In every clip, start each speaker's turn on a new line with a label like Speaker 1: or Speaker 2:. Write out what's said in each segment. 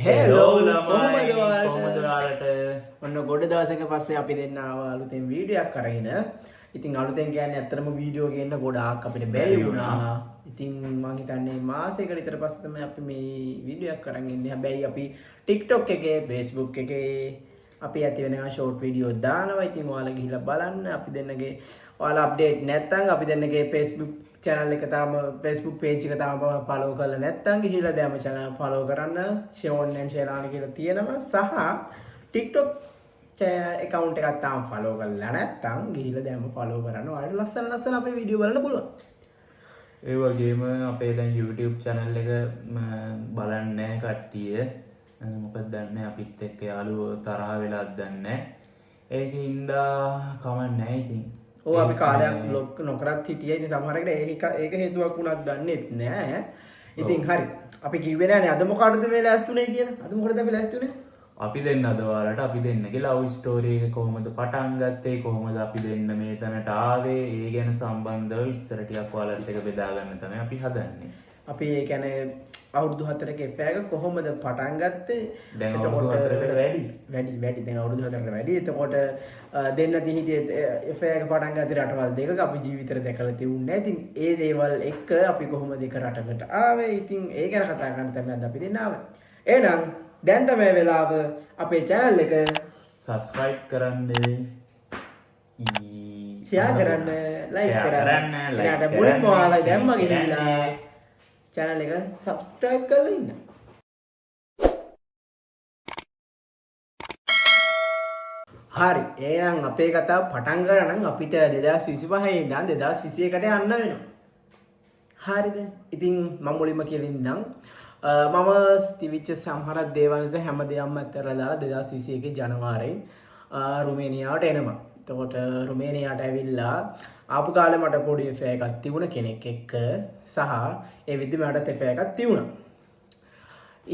Speaker 1: Hello
Speaker 2: කොහොමද
Speaker 1: කොහොමද ඔයාලට?
Speaker 2: ඔන්න ගොඩ දවසක පස්සේ අපි දෙන්න ආවා අලුතෙන් වීඩියෝයක් අරගෙන. ඉතින් අලුතෙන් කියන්නේ ඇත්තටම වීඩියෝ ගේන්න ගොඩාක් අපිට බැරි වුණා. ඉතින් මම හිතන්නේ මාසයකට විතර පස්සේ තමයි අපි මේ වීඩියෝයක් අරන් ඉන්නේ. හැබැයි අපි TikTok එකේ, Facebook එකේ අපි ඇති වෙනකන් ෂෝට් වීඩියෝ දානවා. ඉතින් ඔයාලා ගිහිල්ලා බලන්න. අපි දෙන්නගේ ඔයාලා අප්ඩේට් නැත්නම් අපි දෙන්නගේ Facebook channel එක තාම Facebook page එක තාම follow කරලා නැත්නම් ගිහිල්ලා දැන් channel follow කරන්න. Sean and Shelani කියලා තියෙනවා. සහ TikTok account එකක් තාම follow කරලා නැත්නම් ගිහිල්ලා දැන් follow කරන්න. ඔයාලට ලස්සන ලස්සන අපේ වීඩියෝ බලන්න පුළුවන්.
Speaker 1: ඒ වගේම අපේ දැන් YouTube channel එක බලන්නේ නැහැ කට්ටිය. මොකද දන්නේ අපිත් එක්ක යාළුවෝ තරහ වෙලාද දන්නේ. ඒකින්ද කමක් නැහැ ඉතින්.
Speaker 2: ඔව් අපි කාලයක් බ්ලොග් නොකරත් හිටියේ. ඉතින් සමහරකට ඒක හේතුවක් වුණත් දන්නෙත් නෑ. ඉතින් හරි. අපි කිව්වේ නෑනේ අද මොකටද මේ ලෑස්තුනේ කියලා. අද මොකටද අපි ලෑස්තුනේ?
Speaker 1: අපි දෙන්න අද ඔයාලට අපි දෙන්නගේ ලව් ස්ටෝරි එක කොහොමද පටන් ගත්තේ, කොහොමද අපි දෙන්න මේ තැනට ආවේ, ඒ ගැන සම්බන්ධව විස්තර ටිකක් ඔයාලත් එක්ක බෙදා ගන්න තමයි අපි හදන්නේ.
Speaker 2: අපි ඒ කියන්නේ අවුරුදු 4ක FA එක කොහොමද පටන් ගත්තේ?
Speaker 1: දැන් අවුරුදු 4කට
Speaker 2: වැඩි දැන් අවුරුදු 4කට වැඩි. එතකොට දෙන්න හිටියේ FA එක පටන් ගත්තේ රටවල් දෙකක. අපි ජීවිතේ දැකලා තියුන්නේ. ඉතින් ඒ දේවල් එක්ක අපි කොහොමද එක රටකට ආවේ? ඉතින් ඒ ගැන කතා කරන්න තමයි අද අපි දෙන්න ආවේ. එහෙනම් දැන් තමයි වෙලාව අපේ channel එක
Speaker 1: subscribe කරන්න,
Speaker 2: share කරන්න, like කරන්න. ඊට මුලින්ම ඔයාලා දැම්ම ගිහිල්ලා channel එක subscribe කරලා ඉන්න. හරි. එහෙනම් අපේ කතාව පටන් ගන්න නම් අපිට 2025 ඉඳන් 2021කට යන්න වෙනවා. හරිද? ඉතින් මම මුලින්ම කියලා ඉන්නම්. මම තිවිච්ච සමහර දේවල් නිසා හැම දෙයක්ම අත්හැරලා දාලා 2021 ජනවාරියේ රුමේනියාවට එනවා. එතකොට රුමේනියාවට ඇවිල්ලා ආපු කාලේ මට පොඩි FA එකක් තිබුණ කෙනෙක් එක්ක සහ ඒ විදිහට මටත් FA එකක් තිබුණා.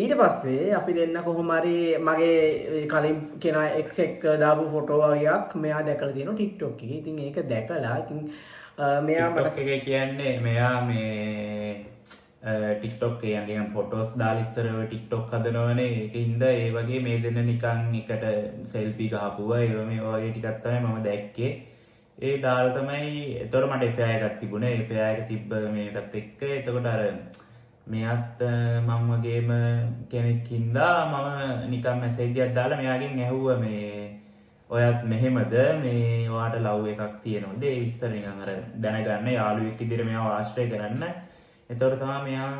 Speaker 2: ඊට පස්සේ අපි දෙන්න කොහොම හරි මගේ කලින් කෙනා එක්ස් එක්ක දාපු ෆොටෝ වගේක් මෙයා දැකලා තියෙනවා TikTok එකේ. ඉතින් ඒක දැකලා ඉතින් මෙයා
Speaker 1: TikTok එකේ කියන්නේ මෙයා මේ TikTok කියන්නේ ෆොටෝස් දාලා ඉස්සර ඔය TikTok හදනවනේ. ඒකින්ද ඒ වගේ මේ දෙන්න නිකන් එකට සෙල්ෆි ගහපුවා. ඒ මේ වගේ ටිකක් තමයි මම දැක්කේ. ඒ දාලා තමයි එතකොට මට FA එකක් තිබුණේ. ඒ FA එක තිබ්බ මේකත් එක්ක. එතකොට අර මෙයාත් මම වගේම කෙනෙක් හින්දා මම නිකන් මැසේජ් එකක් දාලා මෙයාගෙන් ඇහුවා මේ ඔයත් මෙහෙමද මේ ඔයාට ලව් එකක් තියෙනවද? ඒ විස්තර නිකන් අර දැනගන්න යාළුවෙක් විදිහට මෙයාව ආශ්‍රය කරන්න. එතකොට තමයි මෙයා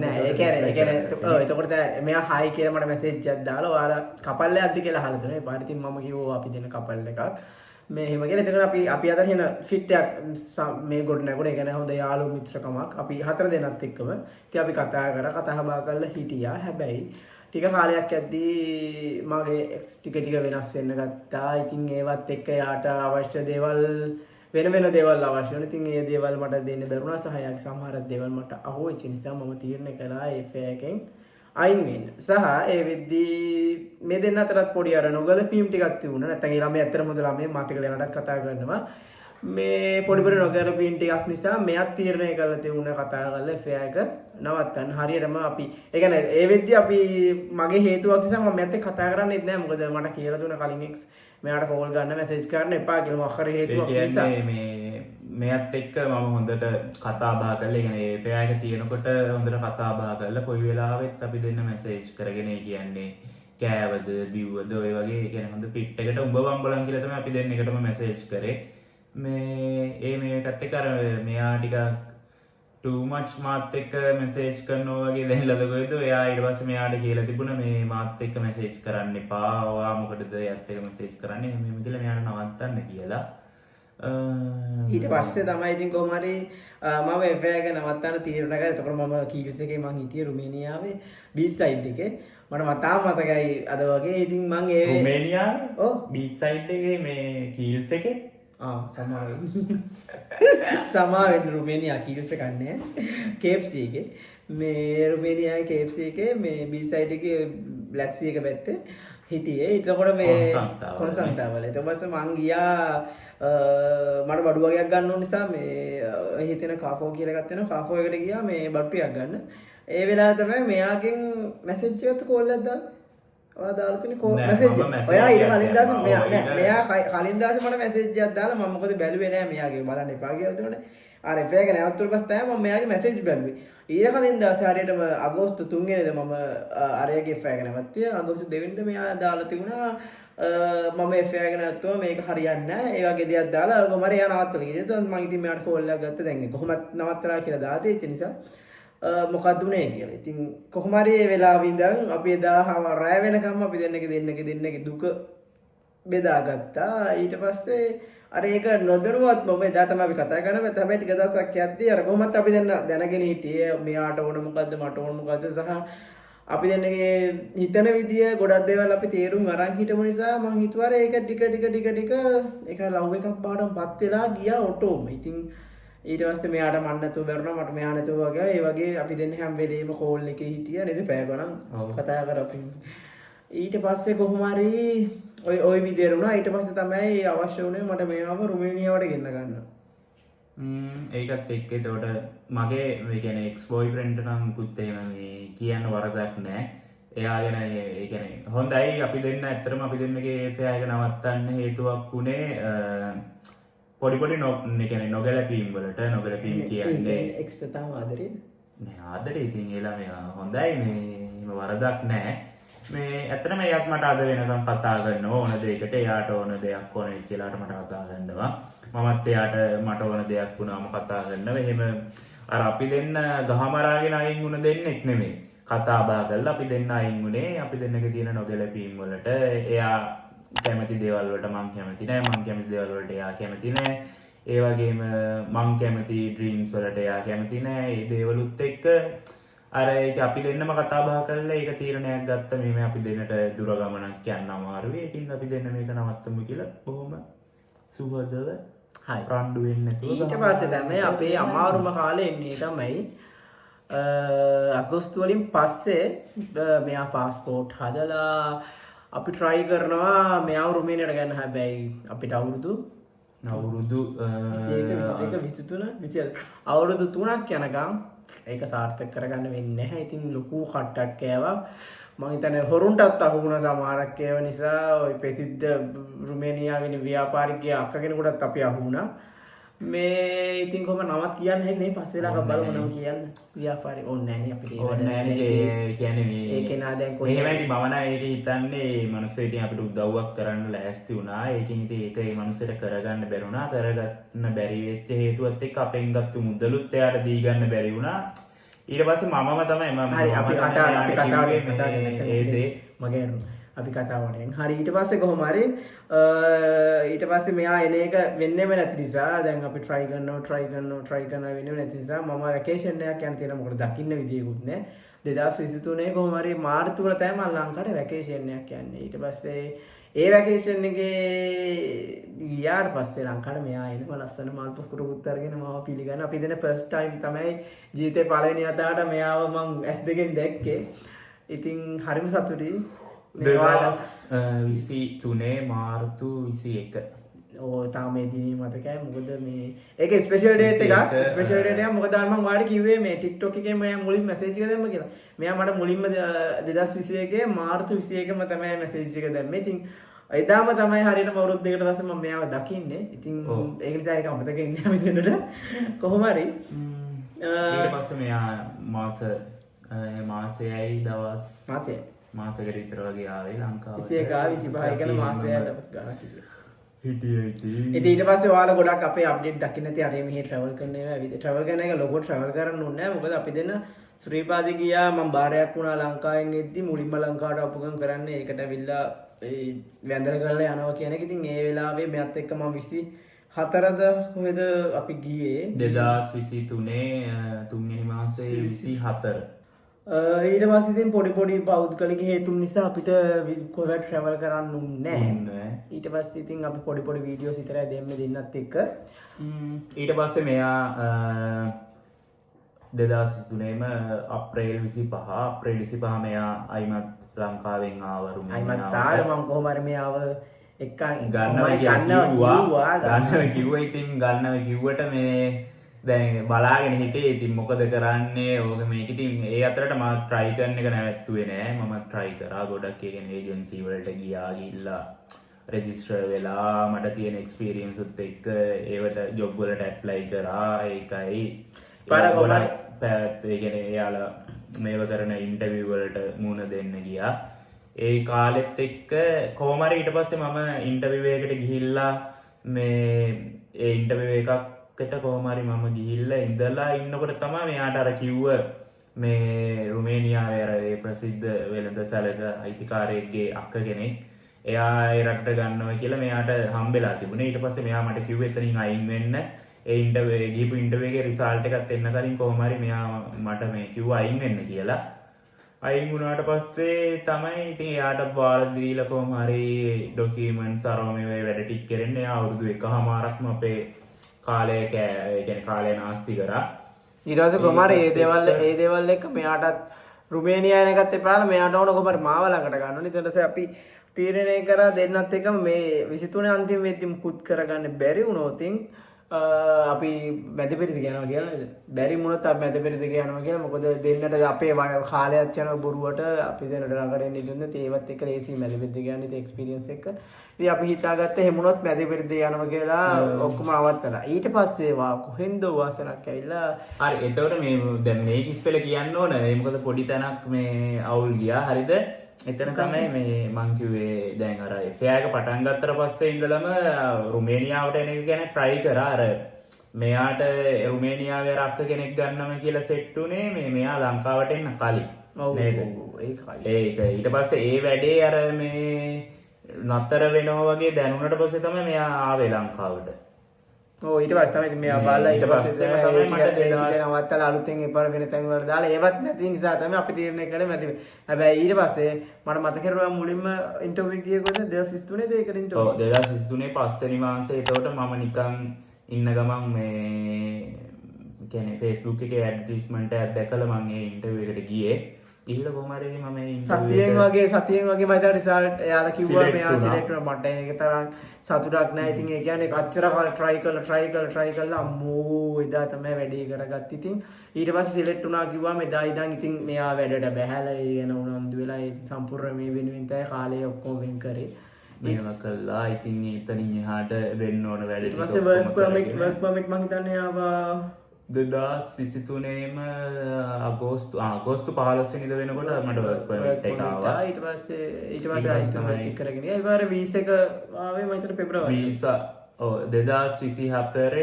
Speaker 2: නෑ ඒ කියන්නේ එතකොට මෙයා හයි කියලා මට මැසේජ් එකක් දාලා ඔයාලා කපල් එකක්ද කියලා අහලා තුනේ. ඊපස්සේ ඉතින් මම කිව්වා අපි දෙන කපල් එකක්. මේ එහෙම කියලා එතකොට අපි අතර වෙන ෆිට් එකක් මේ ගොඩ නැගුණා. ඒ කියන්නේ හොඳ යාළු මිත්‍රකමක්. අපි 4 දෙනාත් එක්කම ඉතින් අපි කතා බහ කරලා හිටියා. හැබැයි ටික කාලයක් යද්දී මගේ එක්ස් ටික වෙනස් වෙන්න ගත්තා. ඉතින් ඒවත් එක්ක යාට අවශ්‍ය දේවල් වෙන දේවල් අවශ්‍ය වෙනවා. ඉතින් ඒ දේවල් මට දෙන්න බැරුණා. සහ යාගේ සමහර දේවල් මට අහුවෙච්ච නිසා මම තීරණය කළා ඒ FA එකෙන් අයින් වෙන්න. සහ ඒ වෙද්දී මේ දෙන්න අතරත් පොඩි අර නොගැලපීම් ටිකක් තිබුණා. නැත්නම් ඒ ළමයි ඇත්තටම හොඳ ළමයි මාත් එක්ක දැනටත් කතා කරනවා. මේ පොඩි නොගැලපීම් ටිකක් නිසා මෙයක් තීරණය කරලා තිබුණා කතා කරලා FA එක නවත්තන්න. හරියටම අපි ඒ කියන්නේ ඒ වෙද්දී අපි මගේ හේතුවක් නිසා මම මෙයාත් එක්ක කතා කරන්නේත් නැහැ. මොකද මට කියලා දුන්න කලින් එක්ස් මෙයාට කෝල් ගන්න මැසේජ් කරන්න එපා කියලා මොකක් හරි හේතුවක් නිසා.
Speaker 1: මේ මෙයත් එක්ක මම හොඳට කතා බහ කරලා කියන්නේ FA එක තියෙනකොට හොඳට කතා බහ කරලා කොයි වෙලාවෙත් අපි දෙන්න මැසේජ් කරගෙන කියන්නේ කෑවද බිව්වද ඔය වගේ කියන්නේ හොඳ පිට් එකට උඹ බම්බලන් කියලා තමයි අපි දෙන්න එකටම මැසේජ් කරේ. මේ මේකත් එක්ක අර මෙයා ටිකක් too much මාත් එක්ක මැසේජ් කරනවා වගේ දැනලාද කොහෙද එයා ඊට පස්සේ මෙයාට කියලා තිබුණා මේ මාත් එක්ක මැසේජ් කරන්න එපා. ඔයා මොකටද එයාත් එක්ක මැසේජ් කරන්නේ? එහෙම කියලා මෙයාට නවත්තන්න කියලා.
Speaker 2: ඊට පස්සේ තමයි ඉතින් කොහොම හරි මම FA එක නවත්තන්න තීරණය කරා. එතකොට මම කීවිස් එකේ මං හිටියේ රුමේනියාවේ බීච් සයිඩ් එකේ. මට තාම මතකයි අද වගේ. ඉතින් මං ඒ
Speaker 1: රුමේනියාවේ ඔව් බීච් සයිඩ් එකේ මේ කීල්ස් එකේ
Speaker 2: සමාවෙන් රුමේනියා කීල්ස් එකක් නෑ. KFC එකේ මේ රුමේනියාවේ KFC එකේ මේ බීච් සයිඩ් එකේ බ්ලැක් සී එක පැත්තේ හිටියේ. එතකොට මේ කොන්සන්තාවල. ඊට පස්සේ මං ගියා මට බඩු වගේක් ගන්න ඕන නිසා මේ හිතෙන කාෆෝ කියලා එකක් තියෙනවා. කාෆෝ එකට ගියා මේ බඩු ටිකක් ගන්න. ඒ වෙලාව තමයි මෙයාගෙන් මැසේජ් එකක් කෝල් එකක් දාලා ඔයා දාලා තියෙන කෝල්
Speaker 1: නෑ,
Speaker 2: මැසේජ්
Speaker 1: මම message
Speaker 2: ඔයා ඊට
Speaker 1: එකක්
Speaker 2: කලින් දාසේ
Speaker 1: දැම්මා.
Speaker 2: මෙයා
Speaker 1: ඔව්,
Speaker 2: නෑ මෙයා කලින් දාසේ මට මැසේජ් එකක් දාලා මම මොකද බැලුවේ නෑ මෙයාගේ බලන්න එපා කියලා දුන්නේ අර එෆේ එක නැවතුන පස්සේ තමයි මම මෙයාගේ මැසේජ් බැලුවේ ඊට කලින් දාසේ හරියටම අගෝස්තු 3 වෙනිදා මම අරයාගේ එෆේ එක නැවතුවේ අගෝස්තු 2 වෙනිදා මෙයා දාලා තිබුණා මම එෆේ එක නැවතුවා මේක හරියන්නේ නෑ ඒ වගේ දෙයක් දාලා කොහමද එයා නවත්තලා ඊට මම ඉතින් මෙයාට කෝල් එකක් ගත්තා දැන් කොහොමද නවත්තලා කියලා දාතේ ඒ නිසා මොකක්ද උනේ කියලා. ඉතින් කොහොම හරි ඒ වෙලාවෙ ඉඳන් අපි එදා රැ වෙනකම් අපි දෙන්නගේ දුක බෙදාගත්තා. ඊට පස්සේ අර ඒක නොදැනුවත් මම එදා තමයි අපි කතා කරන්නේ. හැබැයි ටික දවසක් යද්දී අර කොහොමත් අපි දෙන්න දැනගෙන හිටියේ මෙයාට ඕන මොකද්ද මට ඕන මොකද්ද සහ අපි දෙන්නගේ හිතන විදිය ගොඩක් දේවල් අපි තේරුම් අරන් හිටපු නිසා මම හිතුවා ඒක ටික ඒක ලව් එකක් පාඩම්පත් වෙලා ගියා ඔටෝම. ඉතින් ඊට පස්සේ මෙයාට මන් නැතුව බැරුණා මට මෙයා නැතුව වගේ ඒ වගේ අපි දෙන්න හැම වෙලේම කෝල් එකේ හිටියා නේද පැය ගණන් කතා කරා අපි ඊට පස්සේ කොහොම හරි ওই විදියට වුණා ඊට පස්සේ තමයි අවශ්‍ය වුණේ මට මෙයාව රුමේනියාවට ගෙන්න ගන්න
Speaker 1: ඒකත් එක්ක එතකොට මගේ ඒ කියන්නේ එක්ස් බොයිෆ්‍රෙන්ඩ් නම් මුකුත් එහෙම මේ කියන්න වරදක් නැහැ එයා ගැන ඒ කියන්නේ හොඳයි අපි දෙන්න ඇත්තටම අපි දෙන්නගේ ෆෙයා එක නවත්තන්න හේතුවක් උනේ පොඩි නොගැලපීම් වලට නොගැලපීම් කියන්නේ
Speaker 2: එක්ස්ට්‍රා තාම ආදරේ
Speaker 1: නෑ ආදරේ ඉතින් ඒ ළමයා හොඳයි මේ වරදක් නෑ මේ ඇත්තටම එයාත් මට අද වෙනකම් කතා කරනවා ඕන දෙයකට එයාට ඕන දෙයක් ඕන කියලාට මට කතා කරනවා මමත් එයාට මට ඕන දෙයක් වුණාම කතා කරනවා එහෙම අර අපි දෙන්න ගහමරාගෙන අයින් වුණ දෙන්නෙක් නෙමෙයි කතා බහ කරලා අපි දෙන්න අයින් වුණේ අපි දෙන්නගේ තියෙන නොගැලපීම් වලට එයා කැමති දේවල් වලට මං කැමති නෑ මං කැමති දේවල් වලට එයා කැමති නෑ ඒ වගේම මං කැමති ඩ්‍රීම්ස් වලට එයා කැමති නෑ ඒ දේවලුත් එක්ක අර ඒක අපි දෙන්නම කතා බහ කරලා ඒක තීරණයක් ගත්ත මේ අපි දෙන්නට දුර ගමනක් යන්න අමාරුයි ඒකින්ද අපි දෙන්න මේක නවත්තමු කියලා බොහොම සුහදව
Speaker 2: හරි
Speaker 1: රණ්ඩු වෙන්නේ නැතුව
Speaker 2: ඊට පස්සේ තමයි අපේ අමාරුම කාලේ එන්නේ තමයි අගෝස්තු වලින් පස්සේ මෙයා පාස්පෝර්ට් හදලා අපි try කරනවා මෙයාව රුමේනියට ගන්න හැබැයි අපිට අවුරුදු 23 අවුරුදු 3ක් යනකම් ඒක සාර්ථක කරගන්න වෙන්නේ නැහැ. ඉතින් ලොකු කට්ටක් කෑවා. මම හිතන්නේ හොරුන්ටත් අහු වුණා සමහරක් ඒව නිසා ওই ප්‍රසිද්ධ රුමේනියාවේ ව්‍යාපාරිකයා අක්ක කෙනෙකුටත් අපි අහු වුණා. මේ ඉතින් කොහොම නමත් කියන්න හැකි නේ පස්සේලා බලමු නම් කියන්න ව්‍යාපාරි ඕනේ නැහැ නේ අපිට
Speaker 1: ඕනේ නැහැ නේ කියන්නේ මේ
Speaker 2: ඒක නා දැන් කොහේ
Speaker 1: එහෙමයි මම නම් ඒක හිතන්නේ මනුස්සය ඉතින් අපිට උදව්වක් කරන්න ලෑස්ති වුණා ඒකින් ඉතින් ඒක ඒ මනුස්සයට කරගන්න බැරි වුණා කරගන්න බැරි වෙච්ච හේතුවත් එක්ක අපෙන් ගත්ත මුදලුත් එයාට දී ගන්න බැරි වුණා ඊට පස්සේ මමම තමයි
Speaker 2: හරි අපි කතා
Speaker 1: ඒ දේ
Speaker 2: මගේ අපි කතා වුණේ හරි ඊට පස්සේ කොහොම හරි ඊට පස්සේ මෙයා එන එක වෙන්නේම නැති නිසා දැන් අපි try කරනවා වෙන්නේම නැති නිසා මම වැකේෂන් එකක් යන්න තියෙනවා මොකද දකින්න විදියකුත් නැහැ 2023 කොහොම හරි මාර්තු වල තමයි මම ලංකාවට වැකේෂන් එකක් යන්නේ ඊට පස්සේ ඒ වැකේෂන් එකේ ගියාට පස්සේ ලංකාවට මෙයා එනම ලස්සන මාල් පුස්කුරුත් අරගෙන මාව පිළිගන්න අපි දෙන first time තමයි ජීවිතේ පළවෙනි වතාවට මෙයාව මම S2 දැක්කේ ඉතින් හරිම සතුටුයි
Speaker 1: 2023 මාර්තු 21
Speaker 2: ඕ තාම මේ දිනේ මතකයි මොකද මේ ඒක ස්පෙෂල් ඩේට් එකක් ස්පෙෂල් ඩේට් එකක් මොකද මම ඔයාලට කිව්වේ මේ TikTok එකේ මම මුලින් මැසේජ් එක දැම්ම කියලා. මෙයා මට මුලින්ම 2021 මාර්තු 21ම තමයි මැසේජ් එක දැම්මේ. ඉතින් එදාම තමයි හරියටම අවුරුදු දෙකකට පස්සේ මම මෙයාව දකින්නේ. ඉතින් ඒක නිසා ඒක අමතක වෙන්නේ නැහැ මෙතනට. කොහොම හරි
Speaker 1: ඊට පස්සේ මෙයා මාසෙයි දවස් මාසෙකට විතර වගේ ආවේ ලංකාවට
Speaker 2: 21 25 කියන මාසයක් දවස් ගානක්
Speaker 1: හිටියේ ඉතින්
Speaker 2: ඊට පස්සේ ඔයාලා ගොඩක් අපේ අප්ඩේට් දකින්න නැති අර මෙහි ට්‍රැවල් කරන ඒවා ට්‍රැවල් කරන එක ලොකෝ ට්‍රැවල් කරන්න ඕනේ නැහැ මොකද අපි දෙන්න ශ්‍රීපාදේ ගියා මම බාරයක් වුණා ලංකාවෙන් එද්දි මුලින්ම ලංකාවට අපුගම් කරන්නේ ඒකට ඇවිල්ලා ඒ වැඳලා කරලා යනවා කියන එක ඉතින් ඒ වෙලාවේ මෙයත් එක්ක මම 24ද කොහෙද අපි ගියේ
Speaker 1: 2023 තුන්වෙනි මාසේ 24
Speaker 2: ඊට පස්සේ ඉතින් පොඩි පෞද්ගලික හේතුන් නිසා අපිට කොහෙවත් ට්‍රැවල් කරන්න නැහැ. ඊට පස්සේ ඉතින් අපි පොඩි වීඩියෝස් විතරයි දෙන්නත් එක්ක.
Speaker 1: ඊට පස්සේ මෙයා 2023ම අප්‍රේල් 25 මෙයා අයිමත් ලංකාවෙන් ආව රුමේනියාවට.
Speaker 2: අයිමත් ආව මම කොහොම හරි මෙයාව එක්ක
Speaker 1: ගන්නවා කිව්වා ඉතින් ගන්නව කිව්වට මේ දැන් බලාගෙන හිටියේ. ඉතින් මොකද කරන්නේ? ඕක මේක ඉතින් ඒ අතරට මම try කරන එක නැවැත්තුවේ නෑ. මම try කරා ගොඩක් ඒ කියන්නේ agency වලට ගිහිල්ලා රෙජිස්ටර් වෙලා මට තියෙන එක්ස්පීරියන්ස් උත් එක්ක ඒවට ජොබ් වලට ඇප්ලයි කරා. ඒකයි
Speaker 2: පාර කොහමද
Speaker 1: පැත් ඒ කියන්නේ එයාලා මේව කරන ඉන්ටර්විව් වලට මුණ දෙන්න ගියා. ඒ කාලෙත් එක්ක කොහොම හරි ඊට පස්සේ මම ඉන්ටර්විව් එකකට ගිහිල්ලා මේ ඒ ඉන්ටර්විව් එකකට කොහොම හරි මම ගිහිල්ලා ඉඳලා ඉන්නකොට තමයි මෙයාට අර කිව්ව මේ රුමේනියාවේ අර ඒ ප්‍රසිද්ධ වෙළඳ සැලක අයිතිකාරයෙක්ගේ අක්ක කෙනෙක් එයා ඒ රටට ගන්නවා කියලා මෙයාට හම්බෙලා තිබුණේ. ඊට පස්සේ මෙයා මට කිව්වේ එතනින් අයින් වෙන්න. ඒ ඉන්ටර්විව් ගිහපු ඉන්ටර්විව් එකේ රිසල්ට් එකත් එන්න කලින් කොහොම හරි මෙයා මට මේ කිව්වා අයින් වෙන්න කියලා. අයින් වුණාට පස්සේ තමයි ඉතින් එයාට බාර දීලා කොහොම හරි ඩොකියුමන්ට්ස් අරව මේ වැඩ ටික කරන්නේ. එයා අවුරුදු 1.5ක්ම අපේ කාලය ඒ කියන්නේ කාලය නාස්ති කරා.
Speaker 2: ඊට පස්සේ කොහොම හරි ඒ දේවල් එක්ක මෙයාටත් රුමේනියා යන එකත් එපාලා මෙයාට ඕන කොහොම හරි මාව ළඟට ගන්න ඕනේ. ඊට පස්සේ අපි තීරණය කරා දෙන්නත් එක්කම මේ 23 අන්තිම වෙද්දි මුකුත් කරගන්න බැරි වුණොතින් අපි මැද පෙරිත යනවා කියලා නේද? බැරි වුණොත් අපි මැද පෙරිත යනවා කියලා. මොකද දෙන්නට අපේ කාලයක් යන බොරුවට අපි දෙන්නට ළඟට එන්න ඉදුන්නේ. ඒවත් එක්ක ලේසි මැද පෙරිත යන්නේ ඒ එක්ස්පීරියන්ස් එක. ඉතින් අපි හිතාගත්ත එහෙම වුණොත් මැද පෙරිත යනවා කියලා ඔක්කොම අවත්තලා. ඊට පස්සේ කොහෙන්ද වාසනක් ඇවිල්ලා
Speaker 1: හරි එතකොට මේ දැන් මේක ඉස්සෙල්ලා කියන්න ඕන. ඒ මොකද පොඩි තැනක් මේ අවුල් ගියා. හරිද? එතන තමයි මේ මං කිව්වේ දැන් අර FA එක පටන් ගත්තට පස්සේ ඉඳලම රුමේනියාවට එන එක ගැන try කරා. අර මෙයාට රුමේනියාවේ අර අක්ක කෙනෙක් ගන්නම කියලා සෙට් උනේ මෙයා ලංකාවට එන්න කලින්. නේද? ඒක ඊට පස්සේ ඒ වැඩේ අර මේ නතර වෙනවා වගේ දැනුණට පස්සේ තමයි මෙයා ආවේ ලංකාවට.
Speaker 2: ඊට පස්සේ තමයි මෙයා බාලා ඊට පස්සේ තමයි මට 2000 නවත්තලා අලුතෙන් එපාර වෙන තැන් වලට දාලා ඒවත් නැති නිසා තමයි අපි තීරණය කළේ මැදි. හැබැයි ඊට පස්සේ මට මතක මුලින්ම ඉන්ටර්විව් ගියේ කොහෙද 2023 ඒකට ඉන්ටර්විව්. ඔව්
Speaker 1: 2023 පස්වෙනි මාසේ. ඒතකොට මම නිකන් ඉන්න ගමන් මේ කියන්නේ Facebook එකේ ඇඩ්වර්ටයිස්මන්ට් එකක් දැකලා මම ඒ ඉන්ටර්විව් එකට ගියේ. ගිහිල්ලා කොහොම හරි මම මේ
Speaker 2: සතියෙන් වගේ මම හිතා රිසල්ට් එයාලා කිව්වා මෙයා සිලෙක්ට් වුණා. මට ඒක තරම් සතුටක් නෑ. ඉතින් ඒ කියන්නේ අච්චර කාල try කරලා අම්මෝ එදා තමයි වැඩේ කරගත්තේ. ඉතින් ඊට පස්සේ සිලෙක්ට් වුණා කිව්වා මෙදා ඉඳන් ඉතින් මෙයා වැඩට බැහැලා ඒ ගැන උනන්දු වෙලා ඒ සම්පූර්ණ මේ වෙනුවෙන් තමයි කාලය ඔක්කොම වෙන් කරේ.
Speaker 1: මේවා කළා. ඉතින් එතනින් එහාට වෙන්න ඕන වැඩ ටික.
Speaker 2: ඊට පස්සේ work permit මං හිතන්නේ ආවා
Speaker 1: 2023ම අගෝස්තු 15 වෙනිදා වෙනකොට මට work permit එක ආවා.
Speaker 2: ඊට පස්සේ ආයෙත් කරගෙන ගියා. ඒ වාරේ වීසා එක ආවේ මම හිතන්නේ පෙබරවාරි.
Speaker 1: වීසා 2024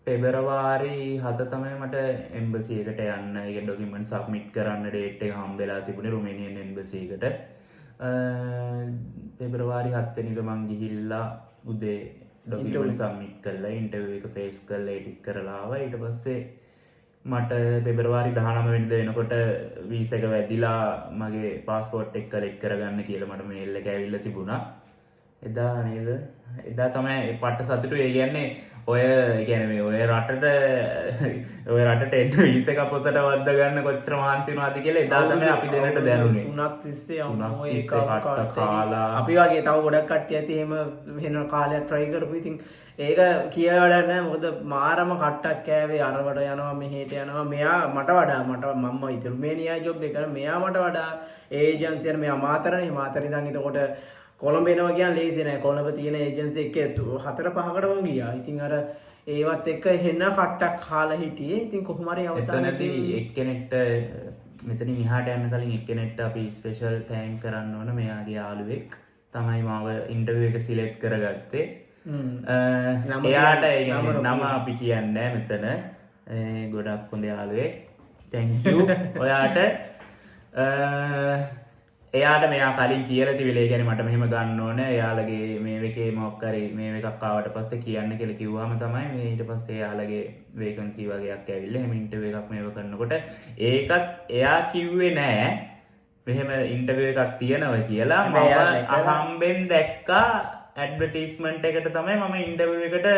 Speaker 1: පෙබරවාරි 7 තමයි මට එම්බසි එකට යන්න. ඒක ඩොකියුමන්ට් සබ්මිට් කරන්න ඩේට් එක හම්බෙලා තිබුණේ රුමේනියන් එම්බසි එකට. පෙබරවාරි 7 වෙනිදා මං ගිහිල්ලා උදේ ඩොකියුමන්ට් සබ්මිට් කරලා ඉන්ටර්විව් එක ෆේස් කරලා ඒ ටික කරලා ආවා. ඊට පස්සේ මට පෙබරවාරි 19 වෙනිදා වෙනකොට වීසා එක වැදිලා මගේ પાස්පෝර්ට් එක කලෙක්ට් කරගන්න කියලා මට මේල් එක ඇවිල්ලා තිබුණා. එදා නේද? එදා තමයි පට්ට සතුටු. ඒ කියන්නේ ඔය කියන්නේ මේ ඔය රටට එන්න වීසා එක පොතට වද්දා ගන්න කොච්චර මහන්සි වෙනවද කියලා එදා තමයි අපි දෙන්නට දැනුනේ.
Speaker 2: 3ක් තිස්සේ අම්මෝ
Speaker 1: ඒක කාලා
Speaker 2: අපි වගේ තව ගොඩක් කට්ටිය ඇති එහෙම වෙන කාලයක් try කරපු. ඉතින් ඒක කියලා වැඩක් නැහැ. මොකද මාරම කට්ටක් කෑවේ අරවට යනවා මෙහෙට යනවා. මෙයා මට වඩා මම ඉතින් රුමේනියා ජොබ් එක කරා. මෙයා මට වඩා ඒජන්සි යන මෙයා මාතරනේ. මාතර ඉඳන් එතකොට කොළඹ එනවා කියන්නේ ලේසි නෑ. කොළඹ තියෙන ඒජන්සි එක 4-5කට මම ගියා. ඉතින් අර ඒවත් එක්ක හෙන්න කට්ටක් කාලා හිටියේ. ඉතින් කොහොම හරි
Speaker 1: අවසානයේදී එක්කෙනෙක්ට මෙතනින් එහාට යන්න කලින් එක්කෙනෙක්ට අපි ස්පෙෂල් තෑන්ක් කරන්න ඕන. මෙයාගේ යාළුවෙක් තමයි මාව ඉන්ටර්විව් එක සිලෙක්ට් කරගත්තේ. එයාට නම අපි කියන්නේ මෙතන. ගොඩක් හොඳ යාළුවෙක්. thank you ඔයාට. එයාට මෙයා කලින් කියලා තිබිලා ඒ කියන්නේ මට මෙහෙම ගන්න ඕනේ. එයාලගේ මේ එකේ මොකක් හරි මේ එකක් ආවට පස්සේ කියන්න කියලා කිව්වම තමයි මේ ඊට පස්සේ එයාලගේ වේකන්සි වගේක් ඇවිල්ලා එහෙම ඉන්ටර්විව් එකක් මේව කරනකොට ඒකත් එයා කිව්වේ නෑ මෙහෙම ඉන්ටර්විව් එකක් තියෙනවා කියලා. මම අහම්බෙන් දැක්කා ඇඩ්වර්ටයිස්මන්ට් එකට තමයි මම ඉන්ටර්විව් එකට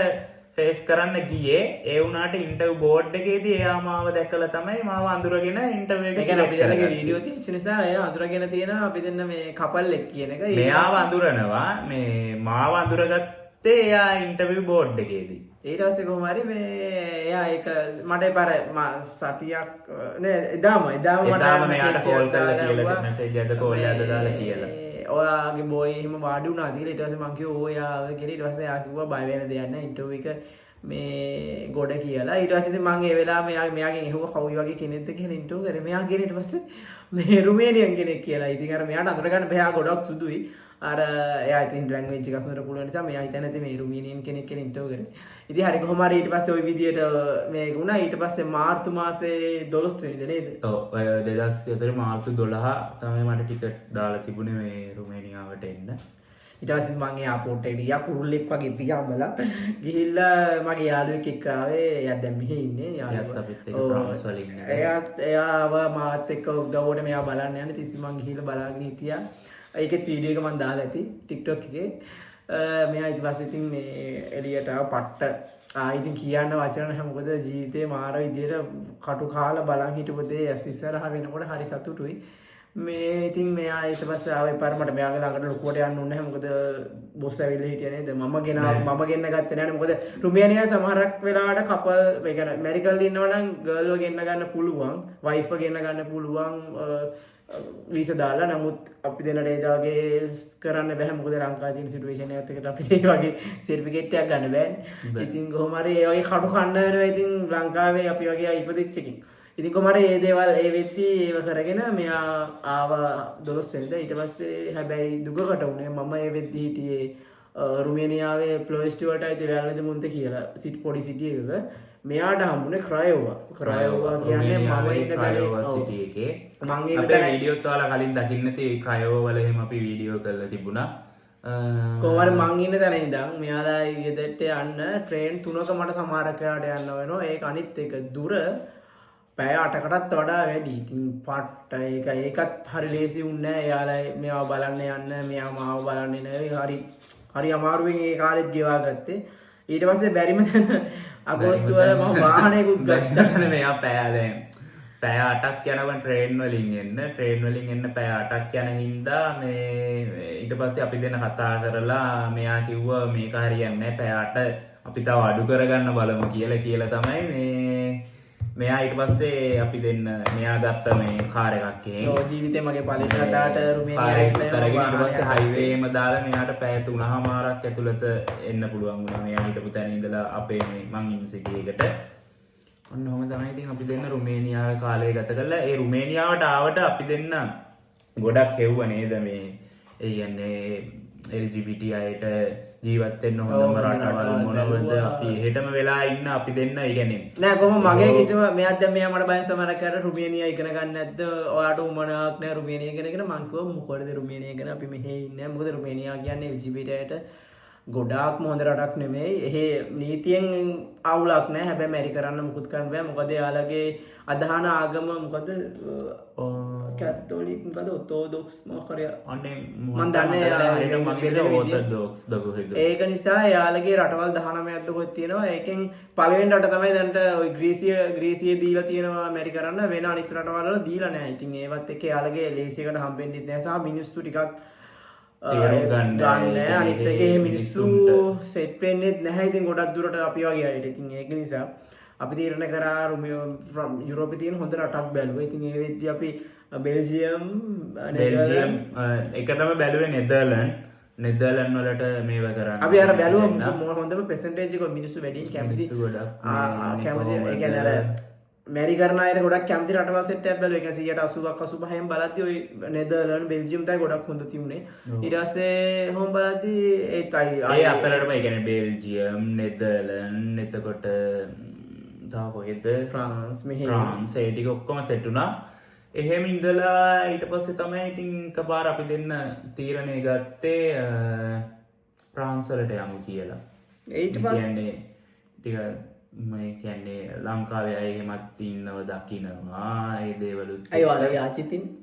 Speaker 1: ෆේස් කරන්න ගියේ. ඒ වුණාට ඉන්ටර්විව් බෝඩ් එකේදී එයා මාව දැකලා තමයි මාව අඳුරගෙන ඉන්ටර්විව් එක
Speaker 2: සිලෙක්ට් කරන්නේ. අපි දෙන්නගේ වීඩියෝ තියෙච්ච නිසා එයා අඳුරගෙන තියෙනවා අපි දෙන්න මේ කපල් එක් කියන එක.
Speaker 1: මෙයාව අඳුරනවා මේ මාව අඳුරගත්තේ එයා ඉන්ටර්විව් බෝඩ් එකේදී.
Speaker 2: ඊට පස්සේ කොහොම හරි මේ එයා ඒක මට පාර සතියක් නේ එදාම
Speaker 1: මෙයාට කෝල් කරලා කියලා මැසේජ් එකද කෝල් එකද දාලා කියලා.
Speaker 2: ඔයාගේ බෝයි එහෙම වාඩි වුණා කියලා ඊට පස්සේ මං කිව්වා ඔයා කියලා ඊට පස්සේ එයා කිව්වා බය වෙන දෙයක් නැහැ ඉන්ටර්විව් එක මේ ගොඩ කියලා. ඊට පස්සේ ඉතින් මං ඒ වෙලාව මෙයාගෙන් ඇහුවා කවුයි වගේ කෙනෙක්ද කියලා ඉන්ටර්විව් කරේ. මෙයා කියන ඊට පස්සේ මේ රුමේනියන් කෙනෙක් කියලා. ඉතින් අර මෙයාට අඳුර ගන්න බෑ ගොඩක් සුදුයි. අර එයා ඉතින් ලැන්ග්වේජ් එකක් හොඳට පුළුවන් නිසා මෙයා හිතන්නේ නැති මේ රුමේනියන් කෙනෙක් කියලා ඉන්ටර්විව් කරේ. ඉතින් හරි කොහොම හරි ඊට පස්සේ ওই විදියට මේක වුණා. ඊට පස්සේ මාර්තු මාසේ 12 වෙනිදා නේද?
Speaker 1: ඔව් 2004 මාර්තු 12 තමයි මට ටිකට් දාලා තිබුණේ මේ රුමේනියාවට එන්න.
Speaker 2: ඊට පස්සේ මම එයාපෝට් එකට ගියා කුරුල්ලෙක් වගේ පියාඹලා ගිහිල්ලා මගේ යාළුවෙක් එක්ක ආවේ. එයා දැන් මෙහි ඉන්නේ
Speaker 1: යාළුවා. එයාත් අපිත් එක්ක ප්‍රාන්ස් වලින් ඉන්නේ.
Speaker 2: එයාව මාත් එක්ක උදව්වට මෙයා බලන්න යන්නේ. ඉතින් මම ගිහිල්ලා බලාගෙන හිටියා. ඒකෙත් වීඩියෝ එක මම දාලා ඇති TikTok එකේ. මෙයා ඊට පස්සේ ඉතින් මේ එළියට ආව පට්ට ඉතින් කියන්න වචන නැහැ. මොකද ජීවිතේ මාර විදියට කටු කාලා බලන් හිටපු දේ ඇස් ඉස්සරහා වෙනකොට හරි සතුටුයි. මේ ඉතින් මෙයා ඊට පස්සේ ආවේ පාර මට මෙයාගේ ළඟට ලොකුවට යන්න ඕනේ නැහැ. මොකද බොස් ඇවිල්ලා හිටියේ නේද? මම ගෙන්න ගත්තේ නැහැ. මොකද රුමේනියා සමහරක් වෙලාවට කපල් ඒ කියන්නේ ඇමරිකන්ලි ඉන්නවා නම් ගර්ල්ව ගෙන්න ගන්න පුළුවන්, වයිෆ්ව ගෙන්න ගන්න පුළුවන් වීසා දාලා. නමුත් අපි දෙන්නට ඒ දාගේ කරන්න බෑ. මොකද ලංකාවේ තියෙන සිටුේෂන් එකත් එක්ක අපිට ඒ වගේ සර්ටිෆිකේට් එකක් ගන්න බෑනේ. ඉතින් කොහොම හරි ඒ වගේ කටු කන්න වෙනවා. ඉතින් ලංකාවේ අපි වගේ ඉපදිච්ච එකකින් ඉතින් කොහොම හරි මේ දේවල් ඒ වෙද්දි ඒව කරගෙන මෙයා ආවා 12 වෙනිදා. ඊට පස්සේ හැබැයි දුකකට උනේ මම ඒ වෙද්දි හිටියේ රුමේනියාවේ ප්ලොයිස්ටි වලට අයිති වැල්ලද මුන්ත කියලා පොඩි සිටි එකක. මෙයාට හම්බුනේ ක්‍රයෝවා කියන්නේ මම ඉන්න
Speaker 1: ක්‍රයෝවා සිටි එකේ
Speaker 2: මම ඉන්න
Speaker 1: අපේ වීඩියෝත් ඔයාලා කලින් දකින්න තියෙයි ක්‍රයෝවා වල එහෙම අපි වීඩියෝ කරලා තිබුණා.
Speaker 2: කොහොම හරි මං ඉන්න තැන ඉඳන් මෙයාලා ගෙදරට යන්න ට්‍රේන් 3ක මට සමහරක් යාට යන්න වෙනවා. ඒක අනිත් එක දුර පැය 8කටත් වඩා වැඩි. ඉතින් පට්ට ඒකත් හරි ලේසි වුණේ නැහැ. එයාලා මෙයාව බලන්න යන්න, මෙයා මාව බලන්නේ නැහැ. හරි අමාරුවෙන් ඒ කාලෙත් ගෙවා ගත්තේ. ඊට පස්සේ බැරිම තැන අගෝස්තු වල මම වාහනයකුත් ගත්තා.
Speaker 1: මෙයා පැය 8ක් යනවන් ට්‍රේන් වලින් එන්න පැය 8ක් යන හින්දා මේ ඊට පස්සේ අපි දෙන්න කතා කරලා මෙයා කිව්වා මේක හරියන්නේ නැහැ පැය 8 අපි තව අඩු කරගන්න බලමු කියලා තමයි මෙයා ඊට පස්සේ අපි දෙන්න මෙයා ගත්ත මේ කාර් එකක් එහෙම.
Speaker 2: ඔව් ජීවිතේ මගේ පළවෙනි රටාට රුමේනියාවට
Speaker 1: ඊට පස්සේ හයිවේ එකම දාලා මෙයාට පැය 3:00මාරක් ඇතුළත එන්න පුළුවන් වුණා. මෙයා හිටපු තැන ඉඳලා අපේ මේ මං ඉන්න සිටි එකට. ඔන්න ඔහොම තමයි ඉතින් අපි දෙන්න රුමේනියාවේ කාලය ගත කළා. ඒ රුමේනියාවට ආවට අපි දෙන්න ගොඩක් හෙව්ව නේද මේ ඒ කියන්නේ LGBT අයට ජීවත් වෙන්න හොඳම රටවල් මොනවද අපි එහෙටම වෙලා ඉන්න අපි දෙන්න ඒ කියන්නේ
Speaker 2: නෑ කොහොම මගේ කිසිම මෙයාත් දැන් මෙයා මට බයින් සමහරක් කරලා රුමේනියා ඉගෙන ගන්න නැද්ද ඔයාට උමනාවක් නෑ රුමේනියා ඉගෙන ගන්න මං කිව්වා මොකටද රුමේනියා ඉගෙන අපි මෙහෙ ඉන්නේ මොකද රුමේනියා කියන්නේ LGBT අයට ගොඩාක්ම හොඳ රටක් නෙමෙයි. එහෙ නීතියෙන් අවුලක් නෑ. හැබැයි මැරි කරන්න මුකුත් කරන්න බෑ. මොකද එයාලගේ අදහන ආගම මොකද කැතෝලික් මොකද ඔතෝඩොක්ස් මොකද
Speaker 1: අනේ
Speaker 2: මම දන්නේ
Speaker 1: මගේ ඔතෝඩොක්ස් දගොහෙද.
Speaker 2: ඒක නිසා එයාලගේ රටවල් 19ක්ද කොහෙද තියෙනවා. ඒකෙන් පළවෙනි රට තමයි දැන්ට ওই ග්‍රීසිය දීලා තියෙනවා මැරි කරන්න. වෙන අනිත් රටවල් වල දීලා නෑ. ඉතින් ඒවත් එක්ක එයාලගේ ලේසියකට හම්බෙන්නේ නැහැ. සහ මිනිස්සු ටිකක් ගන්න අනිත් එකේ මිනිස්සු සෙට් වෙන්නේ නැහැ. ඉතින් ගොඩක් දුරට අපි වගේ අයට. ඉතින් ඒක නිසා අපි තීරණය කරා යුරෝපේ තියෙන හොඳ රටක් බැලුවා. ඉතින් ඒ වෙද්දි අපි බෙල්ජියම් එක තමයි බැලුවේ නෙදර්ලන්ඩ් වලට මේව කරන්න. අපි අර බැලුවා හොඳම පර්සන්ටේජ් එක මිනිස්සු වැඩියෙන් කැමති. කැමති ඒ කියන්නේ අර මැරි කරන අයට ගොඩක් කැමති රටවල් සෙට් එකක් බැලුවා. ඒක 180ක් 85න් බලද්දි ඔය නෙදර්ලන්ඩ් බෙල්ජියම් තමයි ගොඩක් හොඳ තිබුණේ. ඊට පස්සේ හොම් බලද්දි ඒකයි
Speaker 1: ඒ අතරටම ඒ කියන්නේ බෙල්ජියම් නෙදර්ලන්ඩ් එතකොට තව කොහෙද ෆ්‍රාන්ස් ඒ ටික ඔක්කොම සෙට් වුණා. එහෙම ඉඳලා ඊට පස්සේ තමයි ඉතින් එකපාර අපි දෙන්න තීරණය ගත්තේ ෆ්‍රාන්ස් වලට යමු කියලා. ඊට පස්සේ ටික මේ කියන්නේ ලංකාවේ අය එහෙමත් ඉන්නව දකින්නවා ඒ දේවලුත්
Speaker 2: අය වලගේ ආච්චිත් ඉන්නේ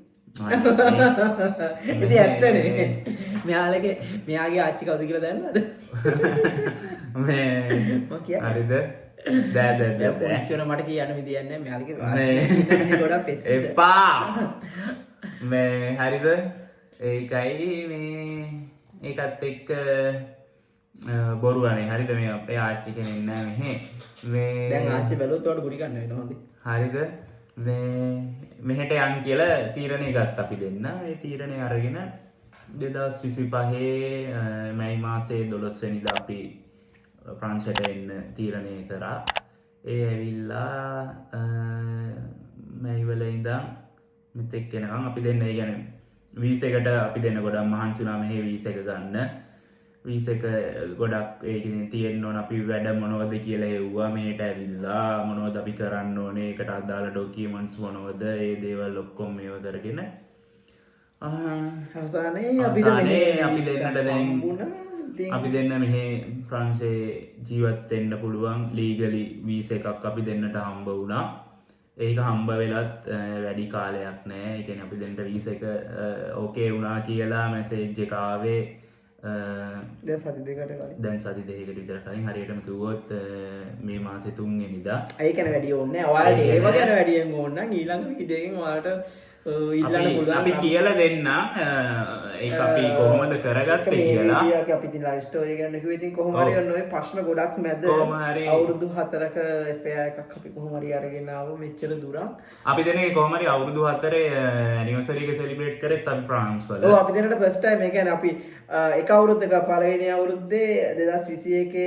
Speaker 2: ඉතින් ඇත්තනේ මෙයාගේ ආච්චි කවුද කියලා දන්නවද
Speaker 1: මේ හරිද දැන්
Speaker 2: පුංචින මට කියන්න විදියක් නැහැ මෙයාගේ ආච්චි ගොඩක් පෙස්
Speaker 1: එපා මේ හරිද ඒකයි මේ ඒකත් එක්ක බොරුවනේ හරිද මේ අපේ ආච්චි කෙනෙක් නෑ මෙහෙ මේ
Speaker 2: දැන් ආච්චි බැලුවොත් ඔයාලට ගුලි ගන්න වෙනවා හොඳයි.
Speaker 1: හරිද මේ මෙහෙට යන් කියලා තීරණය ගත්ත අපි දෙන්න. ඒ තීරණය අරගෙන 2025 මැයි මාසේ 12 වෙනිදා අපි ප්‍රංශයට එන්න තීරණය කරා. ඒ ඇවිල්ලා මැයිවල ඉඳන් මෙතෙක් එනකම් අපි දෙන්න ඒ කියන්නේ වීසා එකට අපි දෙන්න ගොඩක් මහන්සි වුණා මෙහෙ වීසා එක ගන්න. වීසා එක ගොඩක් ඒකෙන් තියෙන්න ඕන අපි වැඩ මොනවද කියලා හෙව්වා. මෙහෙට ඇවිල්ලා මොනවද අපි කරන්න ඕනේ ඒකට අදාළ ડોකියුමන්ට්ස් මොනවද ඒ දේවල් ඔක්කොම මේව කරගෙන
Speaker 2: අවසානයේ
Speaker 1: අපි දෙන්නට දැන් අපි දෙන්න මෙහෙ ප්‍රංශේ ජීවත් වෙන්න පුළුවන් ලීගලි වීසා එකක් අපි දෙන්නට හම්බ වුණා. ඒක හම්බ වෙලත් වැඩි කාලයක් නෑ. ඒ කියන්නේ අපි දෙන්න වීසා එක ඕකේ වුණා කියලා මැසේජ් එක ආවේ
Speaker 2: දැන් සති දෙකකට කලින්.
Speaker 1: දැන් සති දෙකකට විතර කලින් හරියටම කිව්වොත් මේ මාසේ 3 වෙනිදා.
Speaker 2: ඒ කියන්නේ වැඩි ඕනේ නෑ. ඔයාලට ඒව ගැන වැඩියෙන් ඕන නම් ඊළඟ වීඩියෝ එකෙන් ඔයාලට ඉල්ලන්න පුළුවන්.
Speaker 1: අපි කියලා දෙන්න ඒක අපි කොහොමද කරගත්තේ කියලා.
Speaker 2: මේ වීඩියෝ එක අපි ඉතින් ලයිව් ස්ටෝරි ගන්න කිව්වේ ඉතින් කොහොම හරි ඔන්න ඔය ප්‍රශ්න ගොඩක් මැද අවුරුදු 4ක FAI එකක් අපි කොහොම හරි අරගෙන ආව මෙච්චර දුරක්.
Speaker 1: අපි දෙනේ කොහොම හරි අවුරුදු 4 ඇනිවර්සරි එක සෙලිබ්‍රේට් කරෙත් අපි ප්‍රාන්ස් වල.
Speaker 2: ඔව් අපි දෙන්නට ෆස්ට් ටයිම් ඒ කියන්නේ අපි එක අවුරුද්දක පළවෙනි අවුරුද්දේ 2021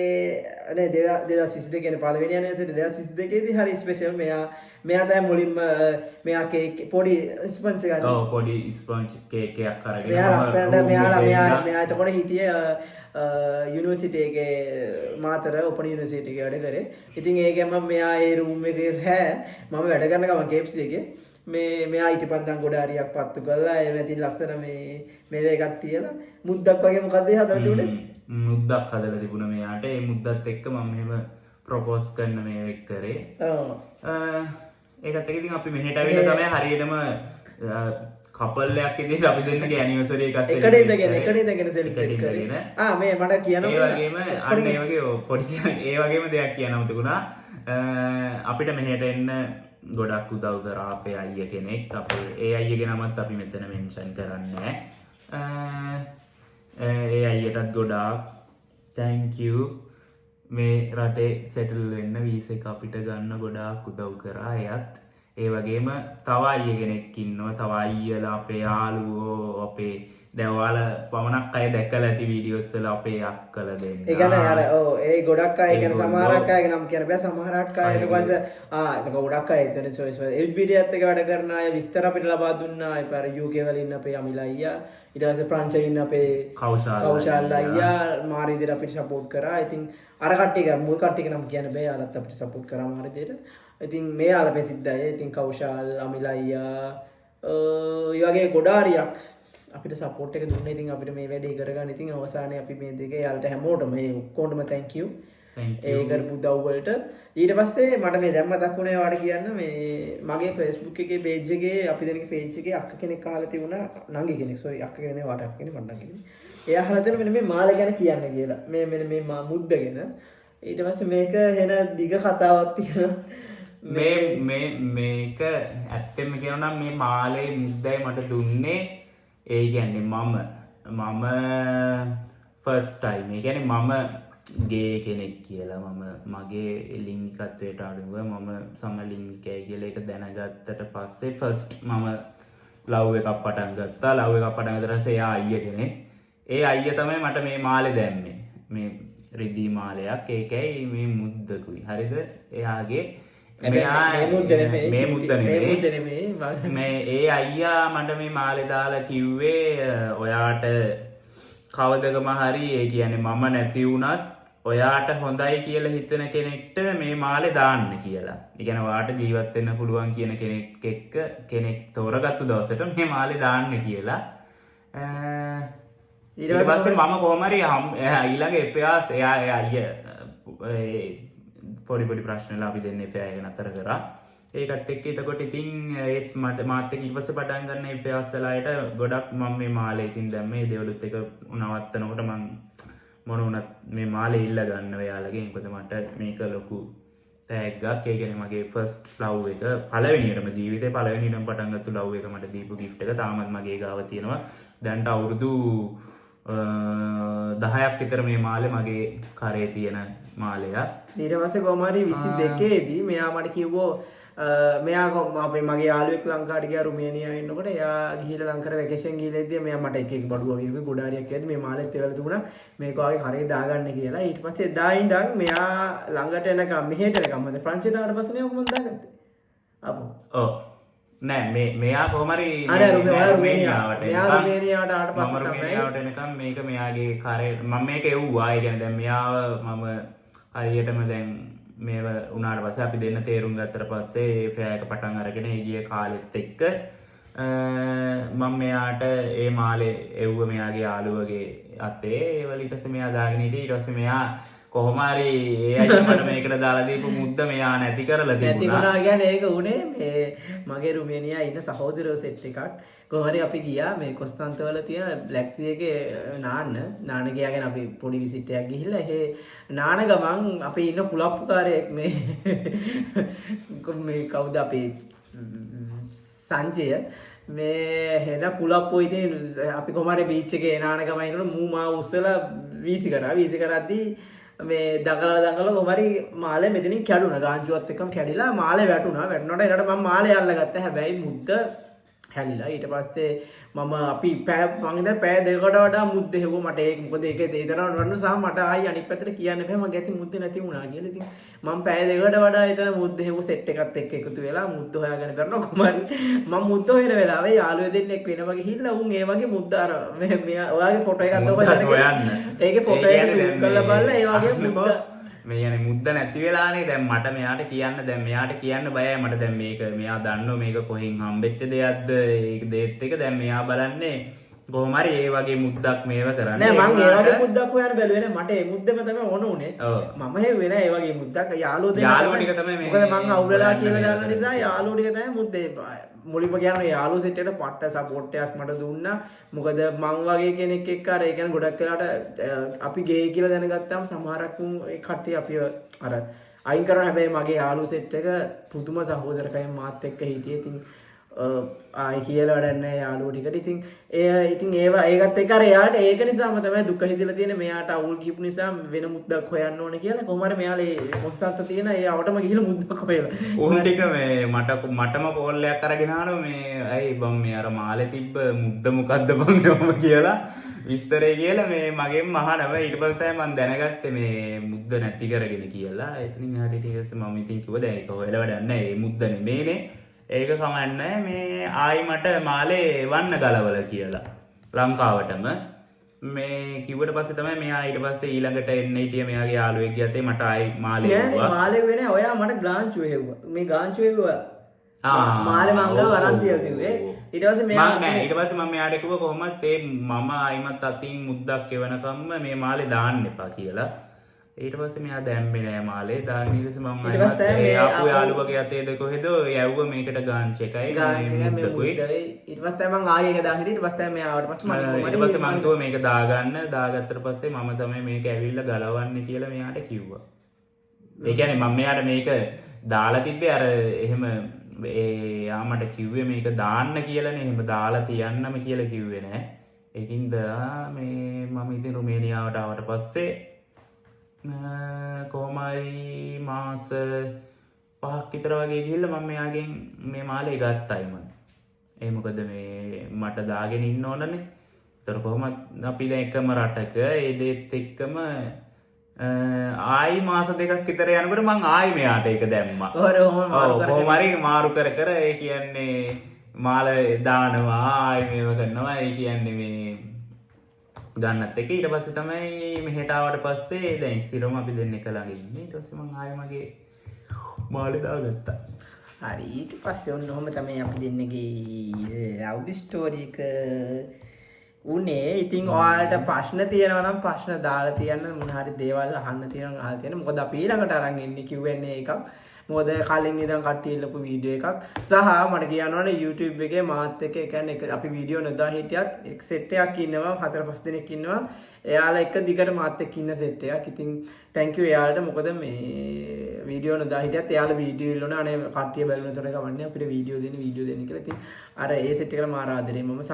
Speaker 2: නේ 2022 කියන්නේ පළවෙනි ඇනිවර්සරි 2022 දී හරි ස්පෙෂල්. මෙයා තමයි මුලින්ම මෙයා කේක් පොඩි ස්පන්ජ් එකක්.
Speaker 1: ඔව් පොඩි ස්පන්ජ් කේක් එකක් අරගෙන
Speaker 2: මෙයා ලස්සනට මෙයා එතකොට හිටියේ යුනිවර්සිටි එකේ මාතර ඕපන් යුනිවර්සිටි එකේ වැඩ කරේ. ඉතින් ඒකෙන් මම මෙයා ඒ රූම් එකේ මම වැඩ කරන ගමන් KFC එකේ මෙයා ඊටපන්දන් ගොඩ හරියක් පත්තු කරලා ඒ වැදින් ලස්සන මේ එකක් තියලා මුද්දක් වගේ මොකද්ද හදලා තිබුණේ?
Speaker 1: මුද්දක් හදලා තිබුණා මෙයාට. ඒ මුද්දත් එක්ක මම මෙහෙම ප්‍රොපෝස් කරන මේ එක කරේ. ඒකත් එක්ක ඉතින් අපි මෙහෙට ඇවිල්ලා තමයි හරියටම කපල් එකක් ඉදිරියට අපි දෙන්නගේ ඇනිවර්සරි එකක්
Speaker 2: එකට ඉඳගෙන සෙලිබ්‍රේට් කරගෙන. මේ මට කියනවා
Speaker 1: ඒ වගේම අන්න ඒ වගේ පොඩි ඒ වගේම දෙයක් කියන්නම තිබුණා. අපිට මෙහෙට එන්න ගොඩක් උදව් කරා අපේ අයියා කෙනෙක්. අපේ ඒ අයියාගේ නමත් අපි මෙතන මෙන්ෂන් කරන්නේ නැහැ. ඒ අයියටත් ගොඩාක් thank you. මේ රටේ සෙටල් වෙන්න වීසා එක අපිට ගන්න ගොඩාක් උදව් කරා. එයත් ඒ වගේම තව අයියා කෙනෙක් ඉන්නවා. තව අයියලා අපේ යාළුවෝ අපේ දැන් ඔයාලා පමණක් අය දැකලා ඇති වීඩියෝස් වල අපේ අක්කලා දෙන්න.
Speaker 2: ඒ කියන්නේ අර ඒ ගොඩක් අය කියන්නේ සමහරක් අයගේ නම් කියන්න බෑ. සමහරක් අය ඊට පස්සේ ඒක ගොඩක් අය එතන choice වල LBD එකත් එක්ක වැඩ කරන අය විස්තර අපිට ලබා දුන්නා. ඒ පාර UK වල ඉන්න අපේ අමිල අයියා ඊට පස්සේ ප්‍රංශයේ ඉන්න අපේ කෞශල් අයියා මාරි විදිහට අපිට සපෝට් කරා. ඉතින් අර කට්ටිය මුල් කට්ටිය නම් කියන්න බෑ. යාලත් අපිට සපෝට් කරා මාරි විදිහට. ඉතින් මේ යාළ ප්‍රසිද්ධයි. ඉතින් කෞශල් අමිල අයියා ඒ වගේ ගොඩාරියක් අපිට සපෝට් එක දුන්නා. ඉතින් අපිට මේ වැඩේ කරගන්න ඉතින් අවසානයේ අපි මේ දෙකේ යාළට හැමෝටම මේ ඔක්කොටම thank you. ඒ කරපු උදව් වලට. ඊට පස්සේ මට මේ දැන් මතක් වුණේ ඔයාලට කියන්න මේ මගේ Facebook එකේ page එකේ අපි දෙනගේ page එකේ අක්ක කෙනෙක් අහලා තිබුණා. නංගි කෙනෙක් sorry අක්ක කෙනෙක් නෙවෙයි වට කෙනෙක් මට නංගි. එයා අහලා තියෙන මෙන්න මේ මාළ ගැන කියන්න කියලා. මෙන්න මේ මුද්ද ගැන. ඊට පස්සේ මේක වෙන දිග කතාවක් තියෙනවා.
Speaker 1: මේක ඇත්තෙන්ම කියනවා නම් මේ මාළේ මුද්දයි මට දුන්නේ ඒ කියන්නේ මම ෆර්ස්ට් ටයිම්. ඒ කියන්නේ මම ගේ කෙනෙක් කියලා මගේ ලිංගිකත්වයට අනුව මම සමලිංගිකයි කියලා ඒක දැනගත්තට පස්සේ ෆර්ස්ට් මම ලව් එකක් පටන් ගත්තා. ලව් එකක් පටන් ගත්තට පස්සේ එයා අයියා කෙනෙක්. ඒ අයියා තමයි මට මේ මාළේ දැම්මේ. මේ රිදී මාලයක්. ඒකයි මේ මුද්දකුයි. හරිද? එයාගේ මේ මුද්ද නෙමෙයි. මේ ඒ අයියා මට මේ මාලේ දාලා කිව්වේ ඔයාට කවදකම හරි ඒ කියන්නේ මම නැති වුණත් ඔයාට හොඳයි කියලා හිතන කෙනෙක්ට මේ මාලේ දාන්න කියලා. ඒ කියන්නේ ඔයාට ජීවත් වෙන්න පුළුවන් කියන කෙනෙක් එක්ක කෙනෙක් තෝරගත්තු දවසට මේ මාලේ දාන්න කියලා. ඊට පස්සේ මම කොහොම හරි ඊළඟ එපයාස් එයා අයියා පොඩි ප්‍රශ්න වල අපි දෙන්නේ FAI එක නතර කරා. ඒකත් එක්ක එතකොට ඉතින් ඒත් මාත් එක්ක ඊට පස්සේ පටන් ගන්න FAI වලට ගොඩක් මම මේ මාලේ ඉතින් දැන් මේ දේවලුත් එක නවත්තනකොට මම මොන වුණත් මේ මාලේ ඉල්ල ගන්න ඔයාලගෙන්. මොකද මට මේක ලොකු තෑග්ගක්. ඒ කියන්නේ මගේ ෆස්ට් ලව් එක පළවෙනියටම ජීවිතේ පළවෙනියටම පටන් ගත්ත ලව් එක මට දීපු gift එක තාමත් මගේ ගාව තියෙනවා. දැන්ට අවුරුදු 10ක් විතර මේ මාලේ මගේ කරේ තියෙන මාලයක්.
Speaker 2: ඊට පස්සේ කොහොම හරි 22 දී මෙයා මට කිව්වෝ මෙයා අපේ මගේ යාළුවෙක් ලංකාවට ගියා රුමේනියාවේ ඉන්නකොට එයා ගිහිල්ලා ලංකාවට වෙකේෂන් ගිහලා ඉද්දී මෙයා මට එක බඩුව වගේ ගොඩාරියක් කියද්දි මේ මාළෙත් ඒවල තිබුණා මේක වගේ කරේ දාගන්න කියලා. ඊට පස්සේ එදා ඉඳන් මෙයා ළඟට එනකම් මෙහෙට එනකම් මම ප්‍රංශයට ආවට පස්සේ නේ කොහොමද දාගත්තේ? අපෝ.
Speaker 1: ඔව්. නෑ මෙයා කොහොම හරි
Speaker 2: රුමේනියාවට ආවට පස්සේ
Speaker 1: රුමේනියාවට එනකම් මේක මෙයාගේ කරේ මම මේක එව්වා. ඒ කියන්නේ දැන් මෙයාව මම හරියටම දැන් මේව උනාට පස්සේ අපි දෙන්න තේරුම් ගත්තට පස්සේ ඒ ෆෑයක පටන් අරගෙන ඒ ගිය කාලෙත් එක්ක මම මෙයාට ඒ මාලේ එව්ව මෙයාගේ යාළුවගේ අතේ ඒවල ඊට පස්සේ මෙයා දාගෙන හිටියේ. ඊට පස්සේ මෙයා කොහොම හරි ඒ අයියා මට මේකට දාලා දීපු මුද්ද මෙයා නැති කරලා තිබුණා.
Speaker 2: කියන්නේ ඒක උනේ මේ මගේ රුමේනියා ඉන්න සහෝදරයෝ සෙට් එකක් කොහොම හරි අපි ගියා මේ කොස්තන්තවල තියෙන බ්ලැක් සී එකේ නාන ගියාගෙන අපි පොඩි විසිට් එකක් ගිහිල්ලා ඒ නාන ගමන් අපි ඉන්න කුලප්පුකාරයෙක් මේ කවුද අපේ සංජය මේ හෙන කුලප්පෝ ඉතින් අපි කොහොම හරි බීච් එකේ නාන ගමන් ඉන්නකොට මූ මාව උස්සලා වීසි කරද්දී මේ දඟල කොහමරි මාලේ මෙතනින් කැඩුනා. ගාංචුවත් එක්කම කැඩිලා මාලේ වැටුණා. වැටුණාට එනකොට මම මාලේ අල්ලගත්තා. හැබැයි මුද්ද හැලිලා. ඊට පස්සේ මම අපි මං ඉඳන් පැය දෙකකට වඩා මුද්ද හෙව්වා. මට ඒක මොකද ඒක ඒ තරම් වන්න සහ මට ආයි අනිත් පැත්තට කියන්න බෑ. මගේ ඇති මුද්ද නැති වුණා කියලා. ඉතින් මම පැය දෙකකට වඩා එතන මුද්ද හෙව්ව සෙට් එකත් එක්ක එකතු වෙලා මුද්ද හොයාගෙන කරනවා කොහමරි. මම මුද්ද හොයන වෙලාවේ යාළුවෝ දෙන්නෙක් වෙනවා ගිහිල්ලා උන් ඒ වගේ මුද්ද අර මේ ඔයාගේ ෆොටෝ එකක් ඔබ දැනගෙන ඒකේ ෆොටෝ එක ෂූට් කරලා බලලා ඒ වගේ මුද්ද
Speaker 1: මේ යන්නේ මුද්ද නැති වෙලානේ. දැන් මට මෙයාට කියන්න බයයි. මට දැන් මේක මෙයා දන්නෝ මේක කොහෙන් හම්බෙච්ච දෙයක්ද ඒක දෙත් එක දැන් මෙයා බලන්නේ කොහොම හරි ඒ වගේ මුද්දක් මේව කරන්නේ.
Speaker 2: නෑ මං ඒ වගේ මුද්දක් හොයන්න බැලුවේ නෑ. මට ඒ මුද්දම තමයි ඕන උනේ. මම හෙව්වේ නෑ ඒ වගේ මුද්දක්. යාළුවෝ
Speaker 1: ටික තමයි මේ.
Speaker 2: මොකද මං අවුලලා කියලා දාන නිසා යාළුවෝ ටික තමයි මුද්දේ මුලින්ම කියන්නේ යාළුවෝ සෙට් එකට පට්ට සපෝට් එකක් මට දුන්නා. මොකද මං වගේ කෙනෙක් එක්ක අර ඒ කියන්නේ ගොඩක් වෙලාවට අපි ගේ කියලා දැනගත්තාම සමහරක් ඒ කට්ටිය අපිව අර අයින් කරනවා. හැබැයි මගේ යාළුවෝ සෙට් එක පුදුම සහෝදරකයෙන් මාත් එක්ක හිටියේ. ඉතින් ආයි කියලා වැඩක් නැහැ යාළුවෝ ටිකට. ඉතින් ඒකත් එක්ක අර එයාට ඒක නිසාම තමයි දුක හිතලා තියෙන්නේ. මෙයාට අවුල් කියපු නිසා වෙන මුද්දක් හොයන්න ඕනේ කියලා. කොහොම හරි මෙයාලා මොස්තන්ත තියෙන ඒ අවටම ගිහිල්ලා මුද්දක් හොයලා.
Speaker 1: උන් ටික මේ මටම කෝල් එකක් අරගෙන ආනෝ මේ ඇයි බම් මේ අර මාලේ තිබ්බ මුද්ද මොකද්ද බම් ඔබ කියලා විස්තරේ කියලා මේ මගෙන් අහනවා. ඊට පස්සේ මම දැනගත්තේ මේ මුද්ද නැති කරගෙන කියලා. එතනින් හරියට ඊට පස්සේ මම ඉතින් කිව්වා දැන් ඒක හොයලා වැඩක් නැහැ. මේ මුද්ද නෙමෙයිනේ. ඒක කමන්නේ මේ ආයි මට මාලේ වන්න ගලවල කියලා ලංකාවටම මේ කිව්වට පස්සේ තමයි මෙයා ඊට පස්සේ ඊළඟට එන්න හිටිය මෙයාගේ යාළුවෙක් ගියතේ මට ආයි මාලේ එව්වා.
Speaker 2: මාලේ වෙන්නේ ඔයා මට ගාංචු එව්වා. මේ ගාංචු එව්වා. මාලේ මං ගාව අරන් තියලා තිබ්බේ. ඊට පස්සේ මෙයා
Speaker 1: නෑ ඊට පස්සේ මම මෙයාට කිව්වා කොහොමද මම ආයිමත් අතින් මුද්දක් එවනකම්ම මේ මාලේ දාන්න එපා කියලා. ඊට පස්සේ මෙයා දැම්මේ නෑ මාලේ දාගෙන ඊට පස්සේ මම ආයෙත් ඒ ආපු යාළුවගේ අතේද කොහෙද යවුව මේකට ගාන්ච් එකයි මුද්දකුයි.
Speaker 2: ඊට පස්සේ මම ආයෙ එක දාගෙන ඊට පස්සේ මෙයා ආවට පස්සේ
Speaker 1: ඊට පස්සේ මම කිව්වා මේක දාගත්තට පස්සේ මම තමයි මේක ඇවිල්ලා ගලවන්නේ කියලා මෙයාට කිව්වා. ඒ කියන්නේ මම මෙයාට මේක දාලා තිබ්බේ අර එහෙම යා මට කිව්වේ මේක දාන්න කියලානේ. එහෙම දාලා තියන්නම කියලා කිව්වේ නෑ. ඒකින්ද මේ මම ඉතින් රුමේනියාවට ආවට පස්සේ කොහොමයි මාස 5ක් විතර වගේ ගිහිල්ලා මම මෙයාගෙන් මේ මාලේ ගත්තා මම. ඒ මොකද මේ මට දාගෙන ඉන්න ඕනනේ. ඒතර කොහොමද අපි දැන් එකම රටක ඒ දෙත් එක්කම ආයි මාස 2ක් විතර යනකොට මං ආයි මෙයාට ඒක දැම්මා. කොහොම හරි මාරු කර කර ඒ කියන්නේ මාල දානවා ආයි මේව කරනවා. ඒ කියන්නේ මේ ගන්නත් එක ඊට පස්සේ තමයි මෙහෙට ආවට පස්සේ දැන් ඉස්සිරම අපි දෙන්න එක ළඟ ඉන්නේ. ඊට පස්සේ මං ආයෙ මගේ මාළේ දාගත්තා.
Speaker 2: හරි ඊට පස්සේ ඔන්න ඔහම තමයි අපි දෙන්නගේ ලව් ස්ටෝරි එක උනේ. ඉතින් ඔයාලට ප්‍රශ්න තියෙනවා නම් ප්‍රශ්න දාලා තියන්න. මොන හරි දේවල් අහන්න තියෙනවා අහලා තියන්න. මොකද අපි ඊළඟට අරන් එන්නේ Q&A එකක්. මොකද කලින් ඉඳන් කට්ටිය ඉල්ලපු වීඩියෝ එකක්. සහ මට කියන්න ඕනේ YouTube එකේ මාත් එක්ක කියන්නේ අපි වීඩියෝ නොදා හිටියත් එක් සෙට් එකක් ඉන්නවා 4-5 දෙනෙක් ඉන්නවා. එයාලා එක දිගට මාත් එක්ක ඉන්න සෙට් එකක්. ඉතින් thank you එයාලට. මොකද මේ වීඩියෝ නොදා හිටියත් එයාලා වීඩියෝ ඉල්ලන අනේ කට්ටිය බලනතොට ගමන්නේ අපිට වීඩියෝ දෙන්න කියලා. ඉතින් අර ඒ සෙට් එකට මාර ආදරේ මම සහ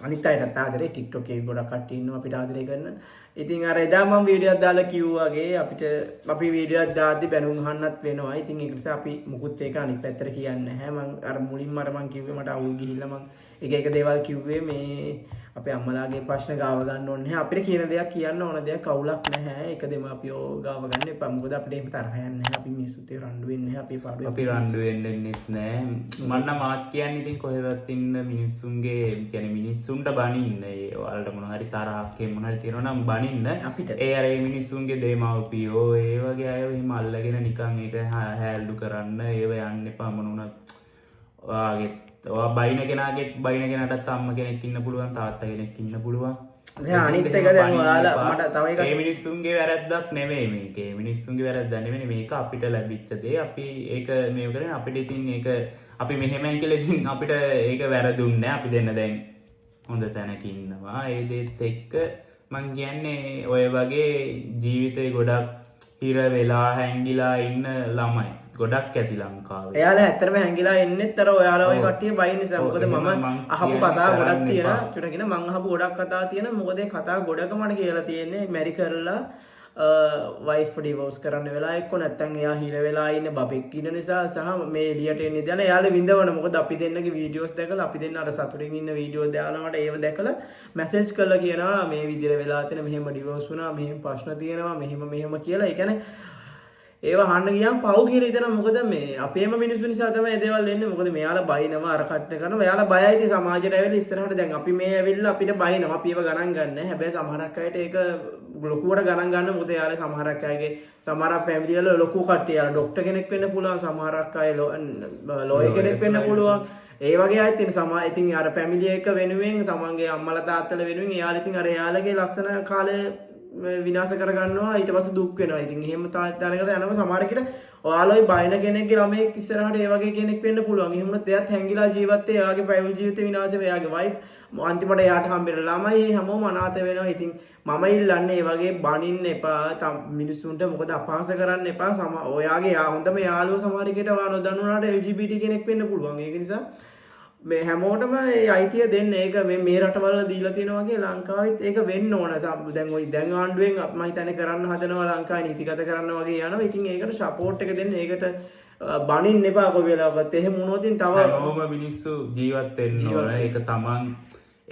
Speaker 2: අනිත් අයටත් ආදරේ TikTok එකේ ගොඩක් කට්ටිය ඉන්නවා අපිට ආදරේ කරන. ඉතින් අර එදා මම වීඩියෝ එකක් දාලා කිව්වා වගේ අපිට අපි වීඩියෝ එකක් දාද්දි බැනුම් අහන්නත් වෙනවා. ඉතින් ඒක නිසා අපි මුකුත් ඒක අනිත් පැත්තට කියන්නේ නැහැ. මම අර මුලින්ම මම කිව්වේ මට අවුල් ගිහිල්ලා මම එක දේවල් කිව්වේ මේ අපේ අම්මලාගේ ප්‍රශ්න ගාව ගන්න ඕනේ නැහැ. අපිට කියන දෙයක් කියන්න ඕන දෙයක් කවුලක් නැහැ. ඒක දෙමාපියෝ ගාව ගන්න එපා. මොකද අපිට එහෙම තරහ යන්නේ නැහැ. අපි මිනිස්සුත් ඒක රණ්ඩු වෙන්නේ නැහැ.
Speaker 1: අපි රණ්ඩු වෙන්නෙත් නැහැ. මන්න මාත් කියන්නේ ඉතින් කොහෙවත් ඉන්න මිනිස්සුන්ගේ කියන්නේ මිනිස්සුන්ට බනින්න ඒ ඔයාලට මොන හරි තරහක් මොන හරි තියෙනවා නම් බනින්න
Speaker 2: අපිට
Speaker 1: ඒ අර මිනිස්සුන්ගේ දෙමාපියෝ ඒ වගේ අය එහෙම අල්ලගෙන නිකන් ඒක හැල්ලු කරන්න ඒව යන්න එපා මොනුණත් ඔයාගේ ඔයා බයින කෙනාටත් අම්ම කෙනෙක් ඉන්න පුළුවන් තාත්තා කෙනෙක් ඉන්න පුළුවන්.
Speaker 2: අනිත් එක දැන් ඔයාලා මට තව එකක්
Speaker 1: මේ මිනිස්සුන්ගේ වැරද්දක් නෙමෙයි මේක. මේ මිනිස්සුන්ගේ වැරද්දක් නෙමෙයි මේක අපිට ලැබිච්ච දේ. අපි ඒක මේ කරන්නේ අපිට ඉතින් ඒක අපි මෙහෙමයි කියලා ඉතින් අපිට ඒක වැරදුන්නේ අපි දෙන්න දැන් හොඳ තැනක ඉන්නවා. ඒ දේත් එක්ක මං කියන්නේ ඔය වගේ ජීවිතේ ගොඩක් හිර වෙලා හැංගිලා ඉන්න ළමයි ගොඩක් ඇති ලංකාවේ.
Speaker 2: එයාලා ඇත්තටම හැංගිලා ඉන්නෙත් අර ඔයාලා වගේ කට්ටිය බයින් නිසා. මොකද මම අහපු කතා ගොඩක් තියෙනවා. චුටකින මං අහපු ගොඩක් කතා තියෙනවා. මොකද ඒ කතා ගොඩක මට කියලා තියෙන්නේ මැරි කරලා වයිෆ් ඩිවෝස් කරන්න වෙලා එක්ක නැත්තම් එයා හිර වෙලා ඉන්න බබෙක් ඉන්න නිසා සහ මේ එළියට එන්නේ දැන එයාලා විඳවන. මොකද අපි දෙන්නගේ වීඩියෝස් දැකලා අපි දෙන්න අර සතුටින් ඉන්න වීඩියෝ දාලා මට ඒව දැකලා මැසේජ් කරලා කියනවා මේ විදිහට වෙලා තියෙන මෙහෙම ඩිවෝස් වුණා මෙහෙම ප්‍රශ්න තියෙනවා මෙහෙම කියලා. ඒ කියන්නේ ඒව අහන්න ගියාම පව් කියලා හිතනවා. මොකද මේ අපේම මිනිස්සු නිසා තමයි මේ දේවල් එන්නේ. මොකද මෙයාලා බයිනවා අර කට්ට කරනවා. එයාලා බයයි ඉතින් සමාජයට ඇවිල්ලා ඉස්සරහට දැන් අපි මේ ඇවිල්ලා අපිට බයිනවා. අපි ඒව ගණන් ගන්නෑ. හැබැයි සමහරක් අයට ඒක ලොකුවට ගණන් ගන්න. මොකද එයාලා සමහරක් අයගේ සමහරක් ෆැමිලි වල ලොකු කට්ටිය යාලා ડોක්ටර් කෙනෙක් වෙන්න පුළුවන්. සමහරක් අය ලෝයර් කෙනෙක් වෙන්න පුළුවන්. ඒ වගේ අයත් ඉතින් ඉතින් අර ෆැමිලි එක වෙනුවෙන් තමන්ගේ අම්මලා තාත්තලා වෙනුවෙන් එයාලා ඉතින් අර එයාලගේ ලස්සන කාලේ විනාශ කරගන්නවා. ඊට පස්සේ දුක් වෙනවා. ඉතින් එහෙම තැනකට යනකොට සමහරකට ඔයාලයි බයින කෙනෙක්ගේ ළමෙක් ඉස්සරහට ඒ වගේ කෙනෙක් වෙන්න පුළුවන්. එහෙම වුණොත් එයාත් හැංගිලා ජීවත් වෙයි. එයාගේ පැවිදි ජීවිතේ විනාශ වෙයි. එයාගේ වයිෆ් අන්තිමට එයාට හම්බෙන ළමයි හැමෝම අනාථ වෙනවා. ඉතින් මම ඉල්ලන්නේ ඒ වගේ බනින්න එපා මිනිස්සුන්ට. මොකද අපහාස කරන්න එපා. ඔයාගේ හොඳම යාළුවෝ සමහරකට ඔයා නොදන්නාට LGBT කෙනෙක් වෙන්න පුළුවන්. ඒක නිසා මේ හැමෝටම ඒ අයිතිය දෙන්න. ඒක මේ රටවල දීලා තියෙනවා වගේ ලංකාවෙත් ඒක වෙන්න ඕන. දැන් ආණ්ඩුවෙන් මම හිතන්නේ කරන්න හදනවා ලංකාවේ නීතිගත කරන්න වගේ යනවා. ඉතින් ඒකට සපෝට් එක දෙන්න. ඒකට බනින්න එපා කොයි වෙලාවකත්. එහෙම වුණොත් තව
Speaker 1: හැමෝම මිනිස්සු ජීවත් වෙන්න ඕන. ඒක තමන්